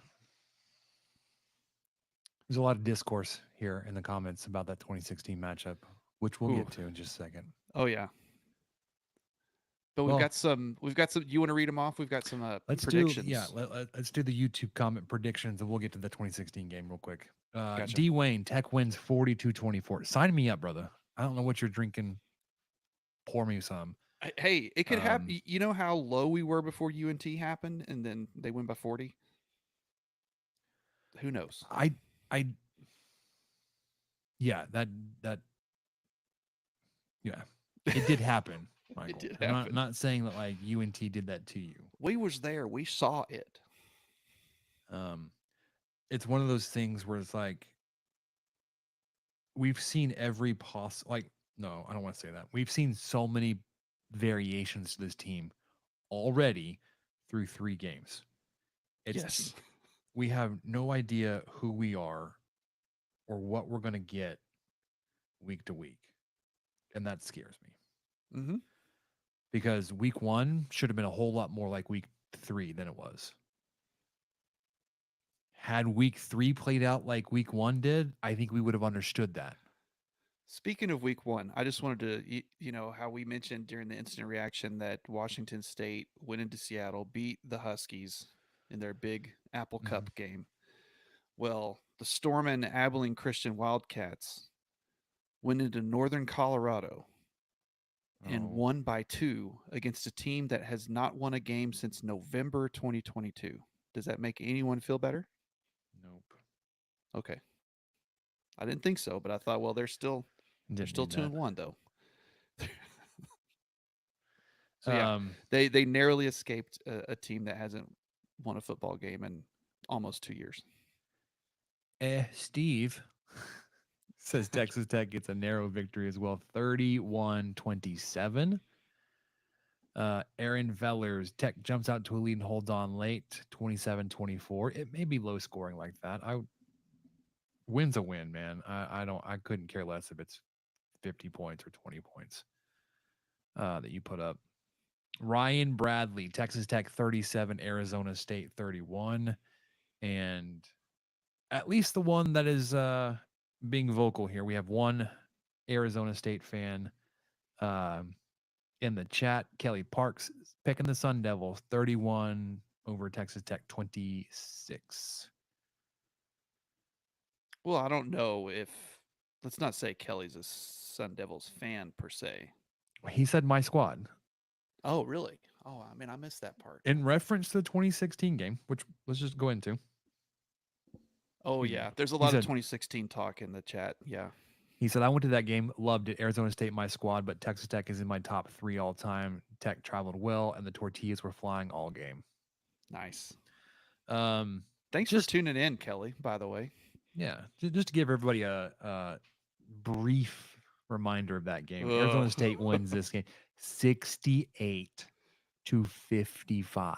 S2: There's a lot of discourse here in the comments about that 2016 matchup, which we'll get to in just a second.
S3: Oh yeah. But we've got some. You want to read them off? We've got some predictions.
S2: Let's do the YouTube comment predictions, and we'll get to the 2016 game real quick.
S3: Gotcha.
S2: D. Wayne, Tech wins 42-24. Sign me up, brother. I don't know what you're drinking. Pour me some.
S3: Hey, it could happen. You know how low we were before UNT happened, and then they win by 40. Who knows?
S2: It did happen. Michael.
S3: It did happen.
S2: I'm not saying that like UNT did that to you.
S3: We was there. We saw it.
S2: It's one of those things where it's like we've seen every possible. No, I don't want to say that. We've seen so many variations to this team already through 3 games.
S3: Yes.
S2: We have no idea who we are or what we're going to get week to week. And that scares me.
S3: Mm-hmm.
S2: Because week 1 should have been a whole lot more like week 3 than it was. Had week 3 played out like week 1 did, I think we would have understood that.
S3: Speaking of week 1, I just wanted to, how we mentioned during the instant reaction that Washington State went into Seattle, beat the Huskies in their big Apple Cup game. Well, the Stormin' Abilene Christian Wildcats went into Northern Colorado and won by 2 against a team that has not won a game since November 2022. Does that make anyone feel better?
S2: Nope.
S3: Okay. I didn't think so, but I thought, well, they're still 2-1 though. So yeah, they narrowly escaped a team that hasn't won a football game in almost 2 years.
S2: Steve says Texas Tech gets a narrow victory as well, 31-27. Aaron Vellers, Tech jumps out to a lead and holds on late, 27-24. It may be low scoring like that. Win's a win, man. I couldn't care less if it's 50 points or 20 points that you put up. Ryan Bradley, Texas Tech 37, Arizona State 31. And at least the one that is being vocal here, we have one Arizona State fan in the chat. Kelly Parks picking the Sun Devils 31 over Texas Tech 26.
S3: Well, I don't know if, let's not say Kelly's a Sun Devils fan per se.
S2: He said my squad.
S3: Oh, really? Oh, I mean, I missed that part.
S2: In reference to the 2016 game, which let's just go into.
S3: Oh yeah, there's a lot of 2016 talk in the chat. Yeah.
S2: He said, I went to that game, loved it. Arizona State, my squad, but Texas Tech is in my top 3 all time. Tech traveled well, and the tortillas were flying all game.
S3: Nice.
S2: Thanks
S3: for tuning in, Kelly, by the way.
S2: Yeah, just to give everybody a brief reminder of that game. Arizona State wins this game 68-55.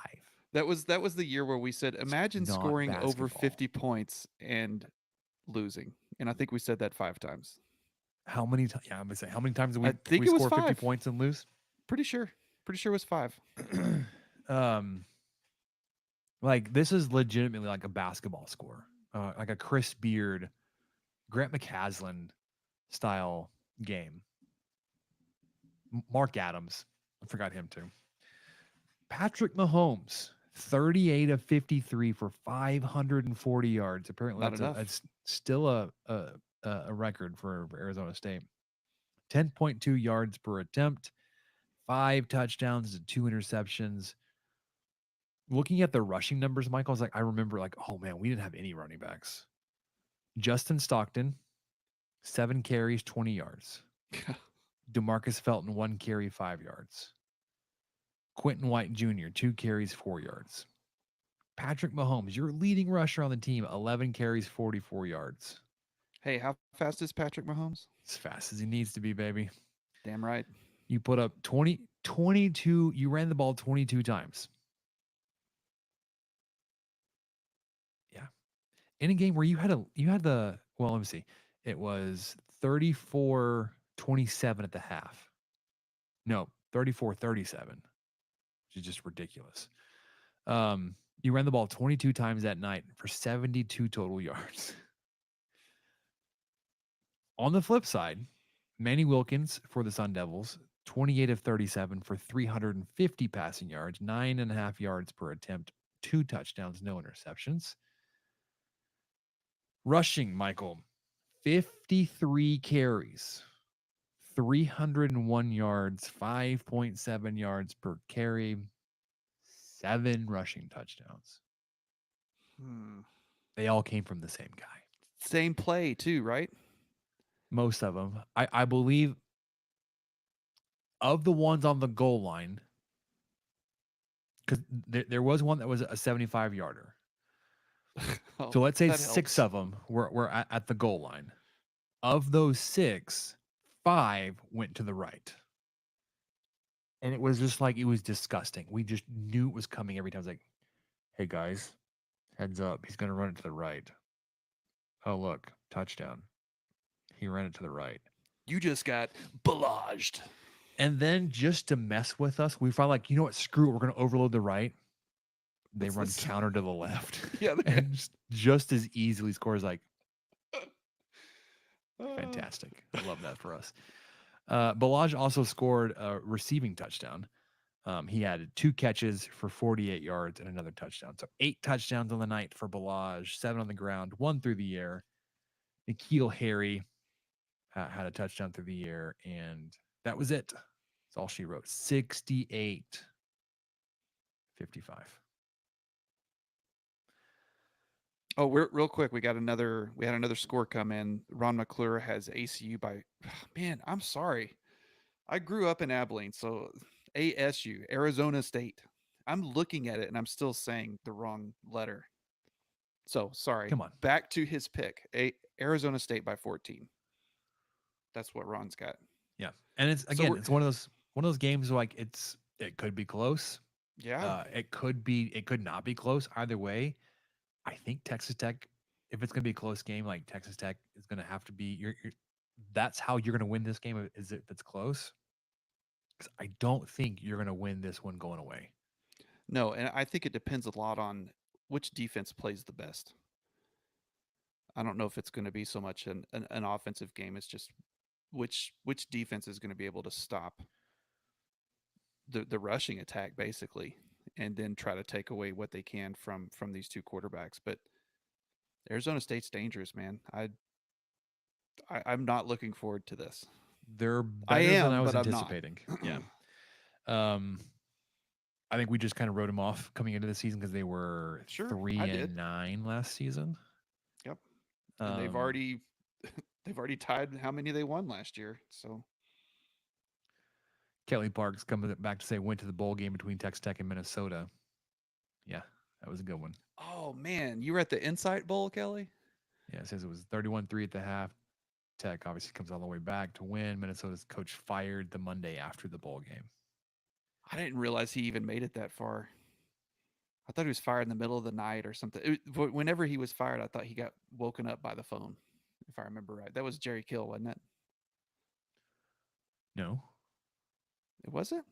S3: That was the year where we said, imagine scoring over 50 points and losing. And I think we said that 5 times.
S2: How many times? Yeah, I'm gonna say how many times did we score 50 points and lose?
S3: Pretty sure it was 5.
S2: Like this is legitimately like a basketball score, like a Chris Beard, Grant McCasland style game. Mark Adams, I forgot him too. Patrick Mahomes, 38 of 53 for 540 yards. Apparently, that's still a record for Arizona State. 10.2 yards per attempt, 5 touchdowns and 2 interceptions. Looking at the rushing numbers, Michael, I was like, I remember like, oh man, we didn't have any running backs. Justin Stockton, 7 carries, 20 yards. DeMarcus Felton, 1 carry, 5 yards. Quentin White Jr., 2 carries, 4 yards. Patrick Mahomes, your leading rusher on the team, 11 carries, 44 yards.
S3: Hey, how fast is Patrick Mahomes?
S2: As fast as he needs to be, baby.
S3: Damn right.
S2: You put up 22, you ran the ball 22 times. Yeah. In a game where you had the, well, let me see. It was 34-27 at the half. No, 34-37, which is just ridiculous. You ran the ball 22 times that night for 72 total yards. On the flip side, Manny Wilkins for the Sun Devils, 28 of 37 for 350 passing yards, 9.5 yards per attempt, 2 touchdowns, no interceptions. Rushing, Michael, 53 carries, 301 yards, 5.7 yards per carry, 7 rushing touchdowns. They all came from the same guy.
S3: Same play too, right?
S2: Most of them. I believe of the ones on the goal line, because there was one that was a 75-yarder. So let's say 6 of them were at the goal line. Of those 6, 5 went to the right. And it was just like, it was disgusting. We just knew it was coming every time. It was like, hey guys, heads up. He's going to run it to the right. Oh, look, touchdown. He ran it to the right.
S3: You just got barraged.
S2: And then just to mess with us, we found like, you know what? Screw it. We're going to overload the right. They run counter to the left.
S3: Yeah.
S2: And just as easily scores like, fantastic. I love that for us. Balaj also scored a receiving touchdown. He had 2 catches for 48 yards and another touchdown. So 8 touchdowns on the night for Balaj, 7 on the ground, 1 through the air. N'Keal Harry had a touchdown through the air, and that was it. That's all she wrote. 68-55.
S3: Oh, real quick, we had another score come in. Ron McClure has ACU by, man, I'm sorry. I grew up in Abilene, so ASU, Arizona State. I'm looking at it and I'm still saying the wrong letter. So sorry.
S2: Come on.
S3: Back to his pick. Arizona State by 14. That's what Ron's got.
S2: Yeah. And it's again, it's one of those games where like it could be close.
S3: Yeah.
S2: It could not be close either way. I think Texas Tech, if it's going to be a close game, like Texas Tech is going to have to be that's how you're going to win this game, is if it's close. Because I don't think you're going to win this one going away.
S3: No, and I think it depends a lot on which defense plays the best. I don't know if it's going to be so much an offensive game. It's just which defense is going to be able to stop the rushing attack, basically, and then try to take away what they can from these 2 quarterbacks. But Arizona State's dangerous, man. I'm not looking forward to this.
S2: They're better than I was anticipating. Yeah. I think we just kind of wrote them off coming into the season because they were 3-9 last season.
S3: Yep. And they've already tied how many they won last year. So
S2: Kelly Parks coming back to say went to the bowl game between Texas Tech and Minnesota. Yeah, that was a good one.
S3: Oh man, you were at the Insight Bowl, Kelly?
S2: Yeah, it says it was 31-3 at the half. Tech obviously comes all the way back to win. Minnesota's coach fired the Monday after the bowl game.
S3: I didn't realize he even made it that far. I thought he was fired in the middle of the night or something. Whenever he was fired, I thought he got woken up by the phone, if I remember right. That was Jerry Kill, wasn't it?
S2: No.
S3: It wasn't?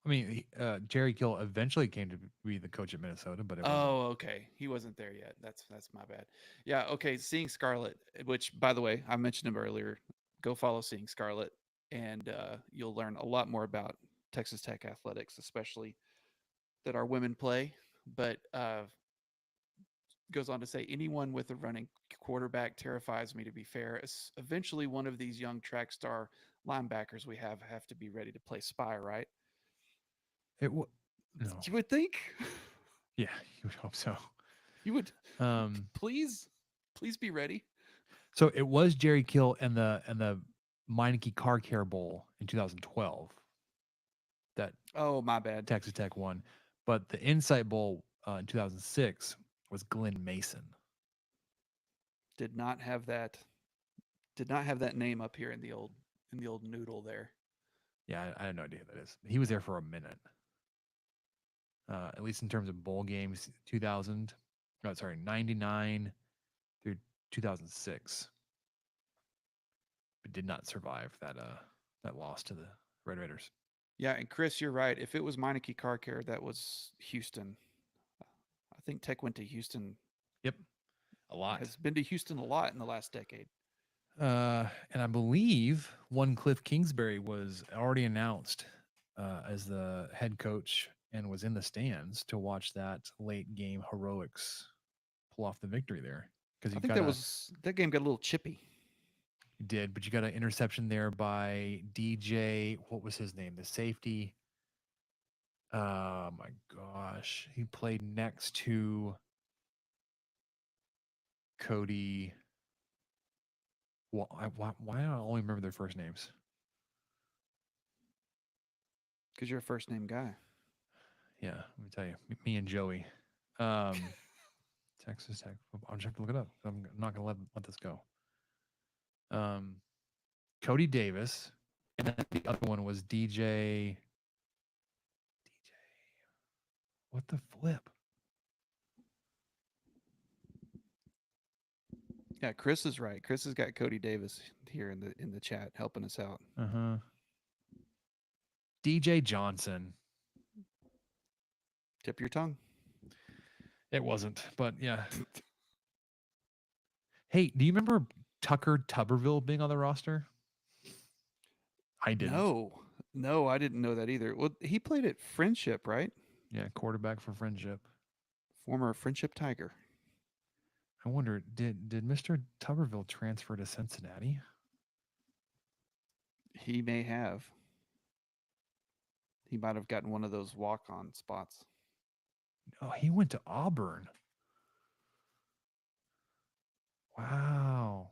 S2: I mean, Jerry Kill eventually came to be the coach at Minnesota, but it wasn't.
S3: Oh, okay. He wasn't there yet. That's my bad. Yeah, okay. Seeing Scarlet, which, by the way, I mentioned him earlier. Go follow Seeing Scarlet, and you'll learn a lot more about Texas Tech athletics, especially that our women play. But goes on to say, anyone with a running quarterback terrifies me, to be fair. Eventually, one of these young track star linebackers we have to be ready to play spy, right?
S2: No.
S3: You would think.
S2: Yeah, you would hope so.
S3: You would. Please be ready.
S2: So it was Jerry Kill and the Meineke Car Care Bowl in 2012. That
S3: my bad.
S2: Texas Tech won, but the Insight Bowl in 2006 was Glenn Mason.
S3: Did not have that name up here in the old noodle there.
S2: Yeah, I had no idea who that is. He was there for a minute. At least in terms of bowl games, 99 through 2006, but did not survive that loss to the Red Raiders.
S3: Yeah, and Chris, you're right. If it was Meineke Car Care, that was Houston. I think Tech went to Houston.
S2: Yep, a lot.
S3: Has been to Houston a lot in the last decade.
S2: And I believe one Cliff Kingsbury was already announced as the head coach and was in the stands to watch that late game heroics pull off the victory there.
S3: Because I think that game got a little chippy.
S2: It did, but you got an interception there by DJ. What was his name? The safety. Oh my gosh, he played next to Cody. Well, why do I only remember their first names?
S3: Because you're a first name guy.
S2: Yeah, let me tell you, me and Joey. Texas Tech. I'll just have to look it up. I'm not going to let this go. Cody Davis, and then the other one was DJ. What the flip?
S3: Yeah, Chris is right. Chris has got Cody Davis here in the chat helping us out.
S2: DJ Johnson.
S3: Tip your tongue.
S2: It wasn't, but yeah. Hey, do you remember Tucker Tuberville being on the roster? I didn't.
S3: No, I didn't know that either. Well, he played at Friendship, right?
S2: Yeah, quarterback for Friendship.
S3: Former Friendship Tiger.
S2: I wonder, did Mr. Tuberville transfer to Cincinnati?
S3: He may have. He might have gotten one of those walk-on spots.
S2: Oh, he went to Auburn. Wow.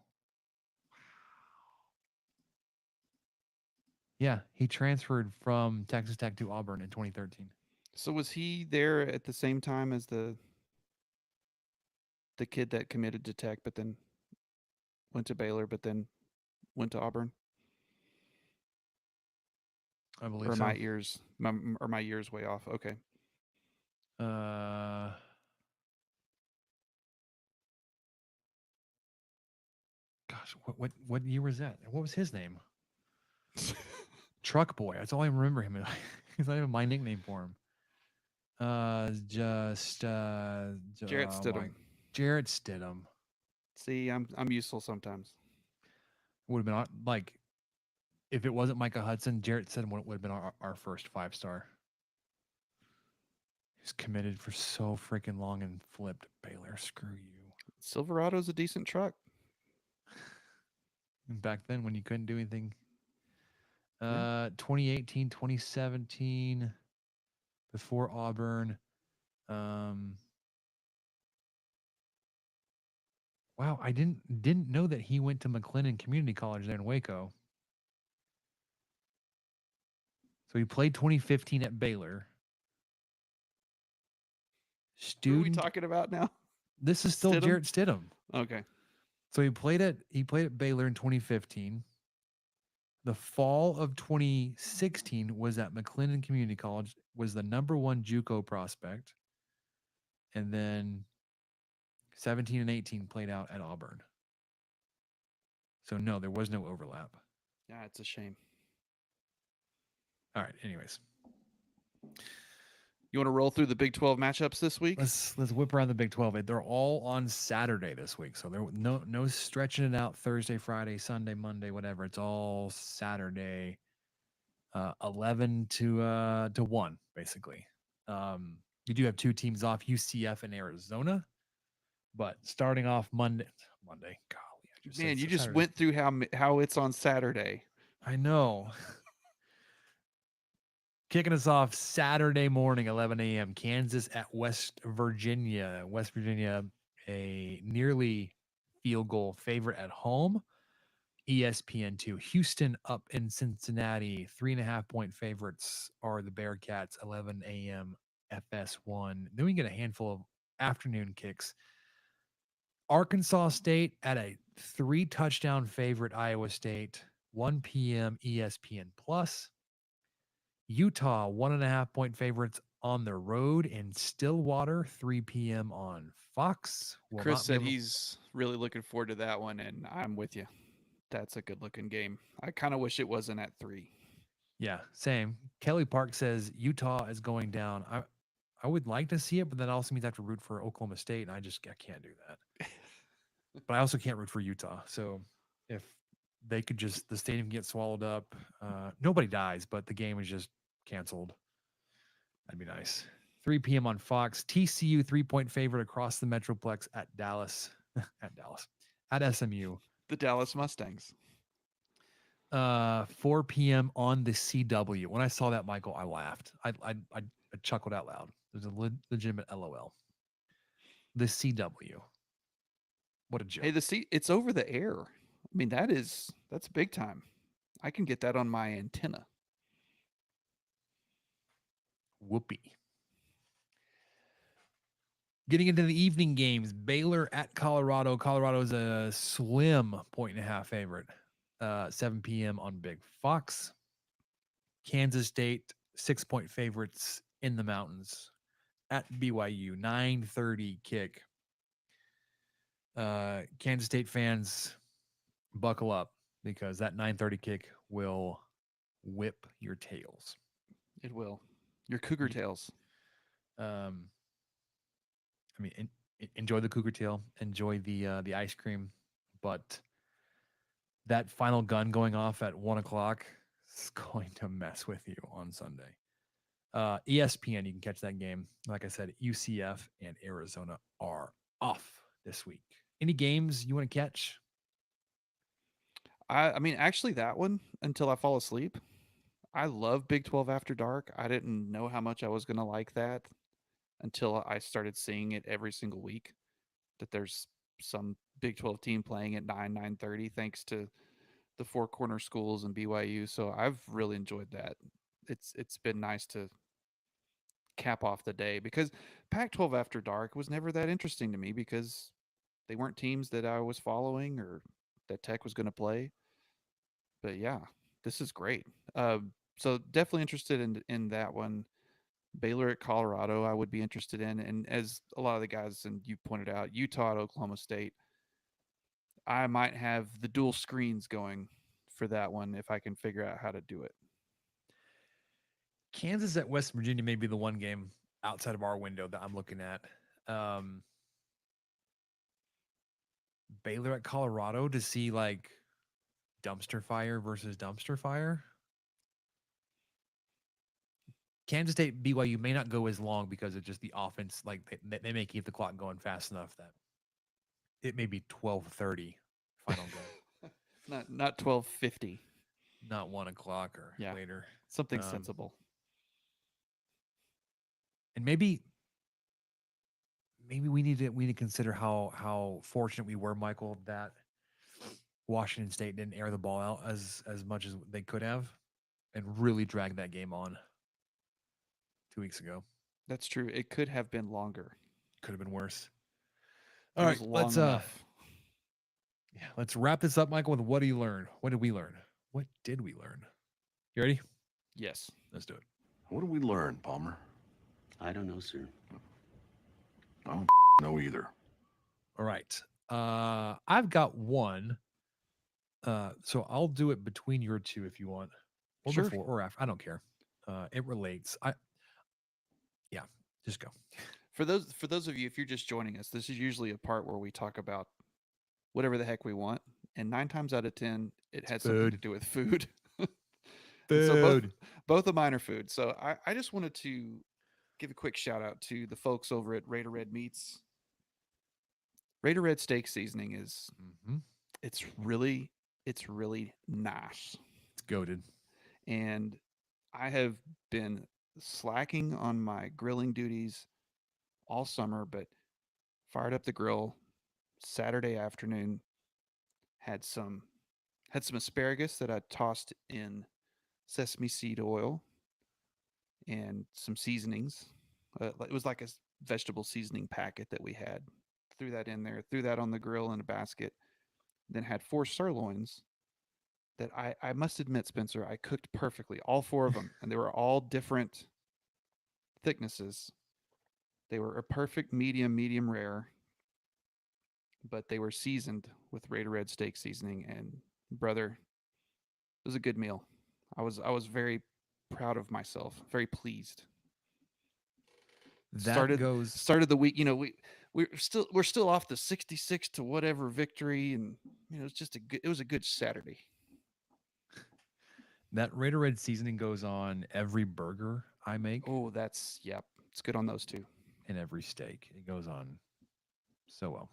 S2: Yeah, he transferred from Texas Tech to Auburn in 2013.
S3: So was he there at the same time as the kid that committed to Tech, but then went to Baylor, but then went to Auburn?
S2: I believe
S3: or
S2: so.
S3: My years way off. Okay.
S2: Gosh, what year was that? What was his name? Truck Boy. That's all I remember him. It's not even my nickname for him. Jarrett
S3: Stidham.
S2: Jarrett Stidham.
S3: See, I'm useful sometimes.
S2: Would have been like, if it wasn't Micah Hudson, Jarrett Stidham would have been our first 5-star. He's committed for so freaking long and flipped Baylor. Screw you.
S3: Silverado's a decent truck.
S2: And back then when you couldn't do anything. 2018, 2017, before Auburn. Wow, I didn't know that he went to McLennan Community College there in Waco. So he played 2015 at Baylor.
S3: Who are we
S2: Student.
S3: talking about now?
S2: This is still
S3: Stidham?
S2: Jarrett Stidham.
S3: Okay.
S2: So he played at Baylor in 2015. The fall of 2016 was at McLennan Community College, was the #1 JUCO prospect. And then 17 and 18 played out at Auburn. So no, there was no overlap.
S3: Yeah, it's a shame.
S2: All right, anyways.
S3: You want to roll through the Big 12 matchups this week?
S2: Let's whip around the Big 12. They're all on Saturday this week. So there no stretching it out Thursday, Friday, Sunday, Monday, whatever. It's all Saturday. 11 to 1 basically. You do have two teams off, UCF and Arizona, but starting off Monday. Golly,
S3: Man, you just went through how it's on Saturday.
S2: I know. Kicking us off Saturday morning, 11 a.m. Kansas at West Virginia. West Virginia, a nearly field goal favorite at home. ESPN2. Houston up in Cincinnati. 3.5-point favorites are the Bearcats, 11 a.m. FS1. Then we get a handful of afternoon kicks. Arkansas State at a 3-touchdown favorite, Iowa State, 1 p.m. ESPN Plus. Utah, 1.5-point favorites on the road in Stillwater, 3 p.m. on Fox.
S3: Chris said he's really looking forward to that one, and I'm with you. That's a good-looking game. I kind of wish it wasn't at 3.
S2: Yeah, same. Kelly Park says Utah is going down. I would like to see it, but that also means I have to root for Oklahoma State, and I can't do that. But I also can't root for Utah. So if they could just, the stadium get swallowed up, nobody dies, but the game is just canceled. That'd be nice. 3 p.m. on Fox. TCU 3-point favorite across the Metroplex at Dallas. At SMU.
S3: The Dallas Mustangs.
S2: 4 p.m. on the CW. When I saw that, Michael, I laughed. I chuckled out loud. There's a legitimate LOL. The CW. What a joke.
S3: Hey, it's over the air. I mean, that's big time. I can get that on my antenna.
S2: Whoopee. Getting into the evening games, Baylor at Colorado. Colorado's a slim 1.5 favorite. 7 p.m. on Big Fox. Kansas State, 6-point favorites in the mountains at BYU. 9:30 kick. Kansas State fans, buckle up because that 9:30 kick will whip your tails.
S3: It will. Your cougar tails.
S2: I mean, enjoy the cougar tail, enjoy the ice cream, but that final gun going off at 1:00 is going to mess with you on Sunday. ESPN, you can catch that game. Like I said, UCF and Arizona are off this week. Any games you want to catch?
S3: I mean, actually, that one until I fall asleep. I love Big 12 After Dark. I didn't know how much I was going to like that until I started seeing it every single week, that there's some Big 12 team playing at 9:30, thanks to the Four Corner schools and BYU. So I've really enjoyed that. It's been nice to cap off the day, because Pac-12 After Dark was never that interesting to me because they weren't teams that I was following or that Tech was going to play. But yeah, this is great. So definitely interested in that one. Baylor at Colorado, I would be interested in. And as a lot of the guys, and you pointed out, Utah at Oklahoma State, I might have the dual screens going for that one if I can figure out how to do it.
S2: Kansas at West Virginia may be the one game outside of our window that I'm looking at. Baylor at Colorado to see like dumpster fire versus dumpster fire. Kansas State BYU may not go as long because it's just the offense. Like they may keep the clock going fast enough that it may be 12:30 final game.
S3: not 12:50.
S2: Not 1:00 or later.
S3: Something sensible.
S2: And maybe maybe we need to consider how fortunate we were, Michael, that Washington State didn't air the ball out as much as they could have, and really drag that game on 2 weeks ago.
S3: That's true. It could have been longer.
S2: Could have been worse.
S3: It
S2: All
S3: was
S2: right,
S3: long enough.
S2: Let's wrap this up, Michael, with what do you learn? What did we learn? What did we learn? You ready?
S3: Yes.
S2: Let's do it.
S4: What did we learn, Palmer?
S5: I don't know, sir.
S4: I don't know either.
S2: All right. I've got one. So I'll do it between your two if you want. Or
S3: Sure.
S2: before or after. I don't care. It relates. Yeah, just go.
S3: For those of you, if you're just joining us, this is usually a part where we talk about whatever the heck we want, and 9 times out of 10, it has something to do with food. So both of mine are food. So I just wanted to give a quick shout out to the folks over at Raider Red Meats. Raider Red steak seasoning is it's really nice.
S2: It's goated.
S3: And I have been slacking on my grilling duties all summer, but fired up the grill Saturday afternoon, had some asparagus that I tossed in sesame seed oil and some seasonings. It was like a vegetable seasoning packet that we had. Threw that in there, threw that on the grill in a basket, then had 4 sirloins that I must admit, Spencer, I cooked perfectly, all 4 of them, and they were all different thicknesses. They were a perfect medium rare, but they were seasoned with Raider Red steak seasoning, and brother, it was a good meal. I was very proud of myself, very pleased. Started the week, we're still off the 66 to whatever victory, and it was a good Saturday.
S2: That Raider Red seasoning goes on every burger I make.
S3: Oh, it's good on those too.
S2: And every steak. It goes on so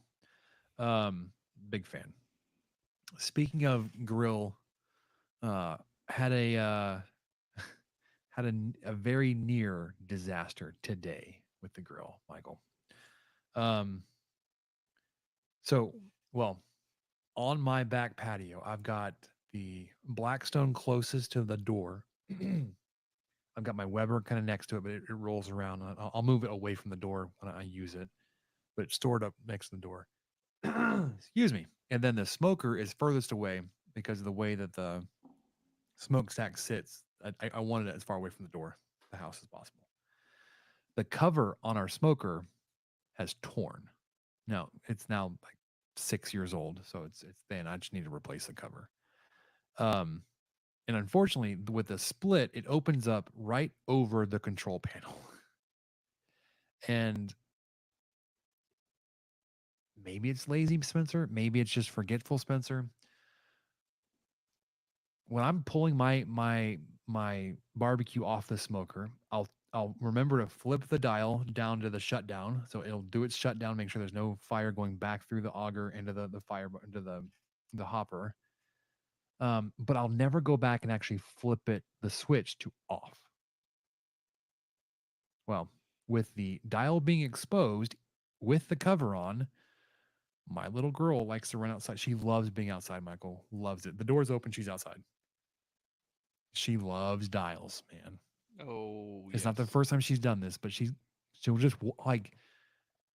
S2: well. Big fan. Speaking of grill, had a very near disaster today with the grill, Michael. On my back patio, I've got the Blackstone closest to the door. I've got my Weber kind of next to it, but it rolls around. I'll move it away from the door when I use it, but it's stored up next to the door. Excuse me. And then the smoker is furthest away because of the way that the smokestack sits. I wanted it as far away from the door, the house, as possible. The cover on our smoker has torn. Now, it's now like 6 years old, so it's thin. I just need to replace the cover. And unfortunately, with the split, it opens up right over the control panel. And maybe it's lazy, Spencer. Maybe it's just forgetful, Spencer. When I'm pulling my barbecue off the smoker, I'll remember to flip the dial down to the shutdown, so it'll do its shutdown, make sure there's no fire going back through the auger into the fire into the hopper. But I'll never go back and actually flip the switch to off. Well, with the dial being exposed with the cover on, my little girl likes to run outside. She loves being outside, Michael. Loves it. The door's open, she's outside. She loves dials, man.
S3: Oh,
S2: it's not the first time she's done this, but she'll just like,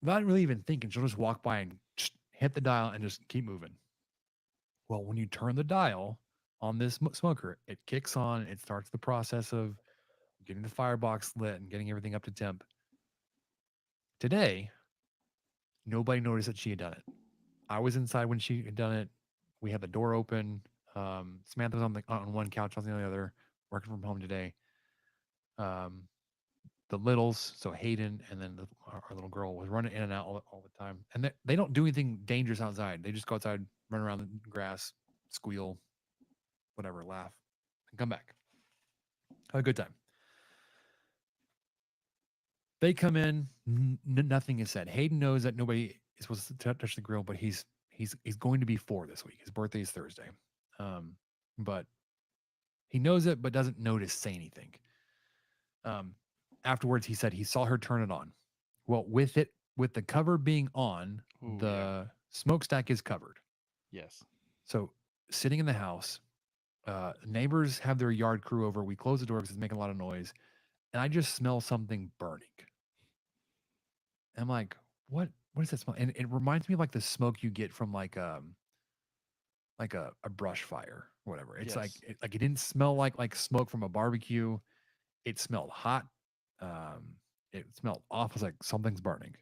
S2: not really even thinking, she'll just walk by and just hit the dial and just keep moving. Well, when you turn the dial on this smoker, it kicks on. It starts the process of getting the firebox lit and getting everything up to temp. Today, nobody noticed that she had done it. I was inside when she had done it. We had the door open. Samantha was on one couch, I was on the other, working from home today. The littles, so Hayden and then our little girl, was running in and out all the time. And they don't do anything dangerous outside. They just go outside, run around the grass, squeal, whatever, laugh, and come back. Have a good time. They come in, nothing is said. Hayden knows that nobody is supposed to touch the grill, but he's going to be 4 this week. His birthday is Thursday. But he knows it, but doesn't say anything. Afterwards, he said he saw her turn it on. Well, with it with the cover being on,
S3: Ooh,
S2: the
S3: yeah.
S2: smokestack is covered.
S3: Yes.
S2: So sitting in the house, neighbors have their yard crew over. We close the door because it's making a lot of noise, and I just smell something burning. And I'm like, what is that smell? And it reminds me of like the smoke you get from like a brush fire or whatever. It's like
S3: Yes.
S2: it didn't smell like smoke from a barbecue. It smelled hot. It smelled off. I was like, something's burning.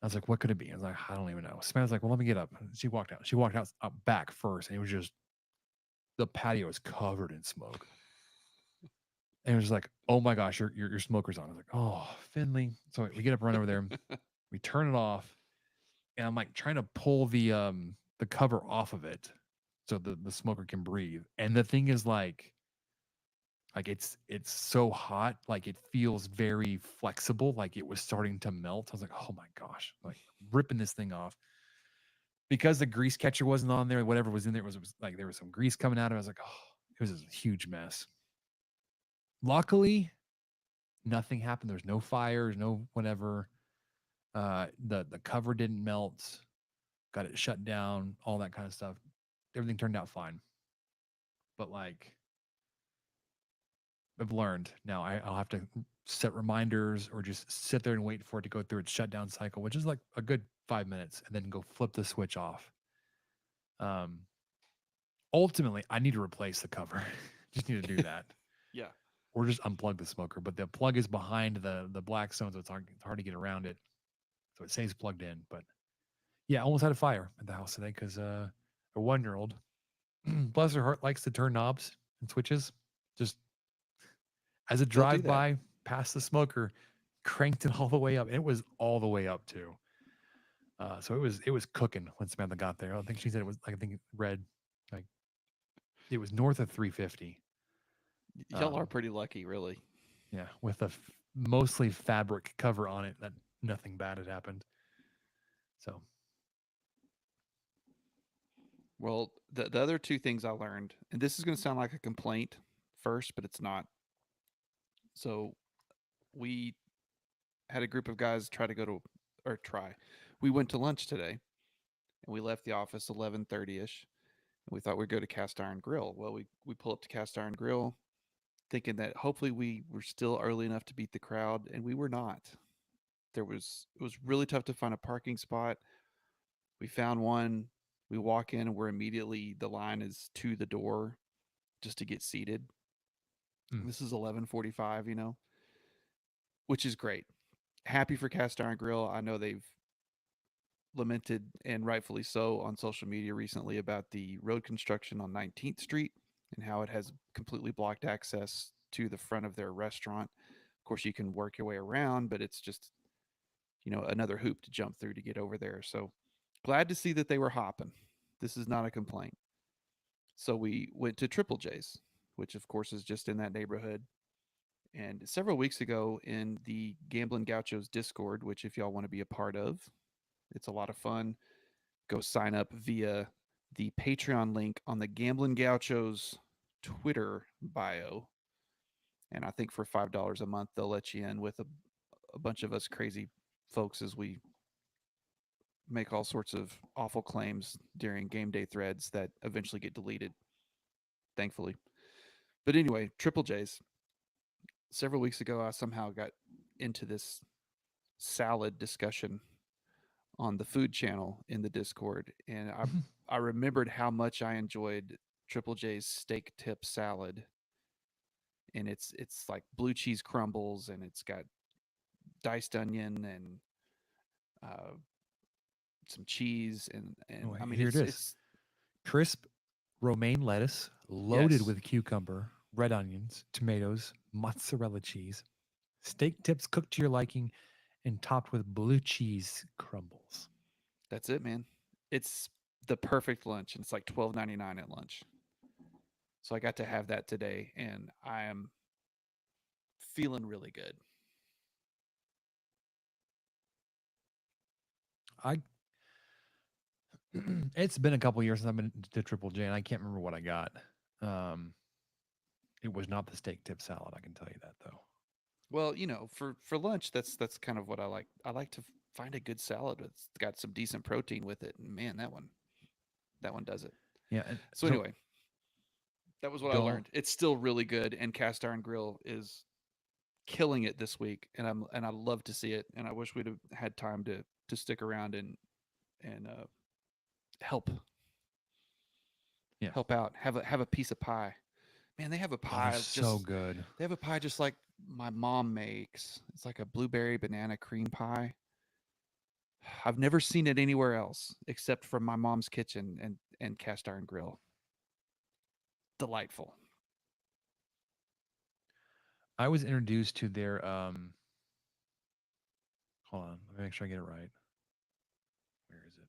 S2: I was like, what could it be? I was like, I don't even know. Samantha's like, well, let me get up. She walked out. She walked out back first, and it was just the patio was covered in smoke. And it was just like, oh my gosh, your smoker's on. I was like, oh, Finley. So we get up, run over there, we turn it off, and I'm like trying to pull the cover off of it so the smoker can breathe. And the thing is like it's so hot, like it feels very flexible, like it was starting to melt. I was like, oh my gosh, like ripping this thing off. Because the grease catcher wasn't on there, whatever was in there was like there was some grease coming out of it. I was like, oh, it was a huge mess. Luckily, nothing happened. There's no fires, no whatever. The cover didn't melt, got it shut down, all that kind of stuff. Everything turned out fine. But like I've learned now I'll have to set reminders or just sit there and wait for it to go through its shutdown cycle, which is like a good 5 minutes, and then go flip the switch off. Ultimately, I need to replace the cover. Just need to do that.
S3: Yeah.
S2: Or just unplug the smoker. But the plug is behind the Blackstone, so it's hard to get around it. So it stays plugged in. But yeah, I almost had a fire at the house today because a 1-year-old, bless her heart, likes to turn knobs and switches. Just as a drive by past the smoker, cranked it all the way up. It was all the way up too. So it was cooking when Samantha got there. I think she said it was like, I think it read like it was north of 350.
S3: Y'all are pretty lucky, really.
S2: Yeah, with a mostly fabric cover on it, that nothing bad had happened. So,
S3: well, the other two things I learned, and this is going to sound like a complaint first, but it's not. So, we had a group of guys we went to lunch today, and we left the office 11:30ish, and we thought we'd go to Cast Iron Grill. Well, we pull up to Cast Iron Grill, thinking that hopefully we were still early enough to beat the crowd, and we were not. It was really tough to find a parking spot. We found one. We walk in, and the line is to the door just to get seated. This is 11:45, which is great. Happy for Cast Iron Grill. I know they've lamented, and rightfully so, on social media recently about the road construction on 19th Street and how it has completely blocked access to the front of their restaurant. Of course, you can work your way around, but it's just, another hoop to jump through to get over there. So glad to see that they were hopping. This is not a complaint. So we went to Triple J's, which of course is just in that neighborhood. And several weeks ago in the Gambling Gauchos Discord, which if y'all want to be a part of, it's a lot of fun. Go sign up via the Patreon link on the Gambling Gauchos Twitter bio. And I think for $5 a month, they'll let you in with a bunch of us crazy folks as we make all sorts of awful claims during game day threads that eventually get deleted, thankfully. But anyway, Triple J's. Several weeks ago, I somehow got into this salad discussion on the food channel in the Discord, and I remembered how much I enjoyed Triple J's steak tip salad. And it's like blue cheese crumbles, and it's got diced onion and some cheese, and
S2: oh,
S3: I mean,
S2: here it's crisp romaine lettuce loaded with cucumber, red onions, tomatoes, mozzarella cheese, steak tips cooked to your liking, and topped with blue cheese crumbles.
S3: That's it, man. It's the perfect lunch, and it's like $12.99 at lunch. So I got to have that today, and I am feeling really good.
S2: It's been a couple years since I've been to Triple J, and I can't remember what I got. It was not the steak tip salad. I can tell you that, though.
S3: Well, for lunch, that's kind of what I like. I like to find a good salad that's got some decent protein with it. And man, that one does it.
S2: Yeah.
S3: So anyway, that was what I learned. It's still really good, and Cast Iron Grill is killing it this week, and I love to see it. And I wish we'd have had time to stick around and help.
S2: Yeah.
S3: Help out. Have a piece of pie. Man, they have a pie.
S2: Oh, so good.
S3: They have a pie just like my mom makes. It's like a blueberry banana cream pie. I've never seen it anywhere else except from my mom's kitchen and Cast Iron Grill. Delightful.
S2: I was introduced to their hold on, let me make sure I get it right. Where is it?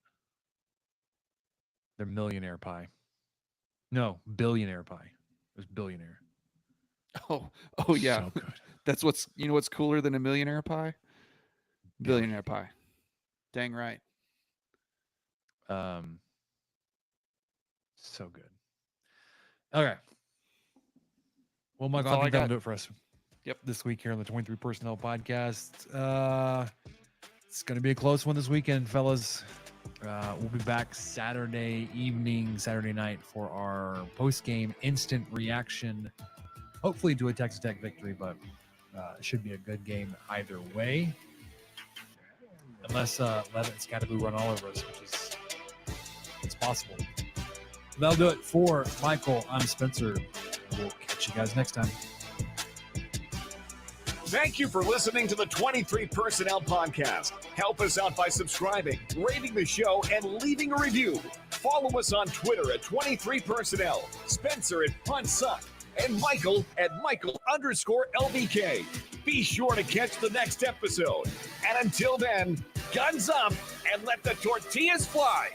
S2: Their millionaire pie. No, billionaire pie. It was billionaire.
S3: Oh yeah.
S2: So good.
S3: That's what's cooler than a millionaire pie? Billionaire pie. Dang right.
S2: So good. Okay. Well, Michael,
S3: That's all
S2: I think
S3: I
S2: that'll
S3: got.
S2: do it for us.
S3: Yep.
S2: This week here on the 23 Personnel Podcast. It's going to be a close one this weekend, fellas. We'll be back Saturday night for our post-game instant reaction. Hopefully to a Texas Tech victory, but it should be a good game either way. Unless Levitt and Scatterboo run all over us, which is it's possible. That'll do it for Michael. I'm Spencer. We'll catch you guys next time.
S1: Thank you for listening to the 23 Personnel Podcast. Help us out by subscribing, rating the show, and leaving a review. Follow us on Twitter at 23 Personnel, Spencer at PuntSuck, and Michael at Michael_LBK. Be sure to catch the next episode. And until then, guns up and let the tortillas fly.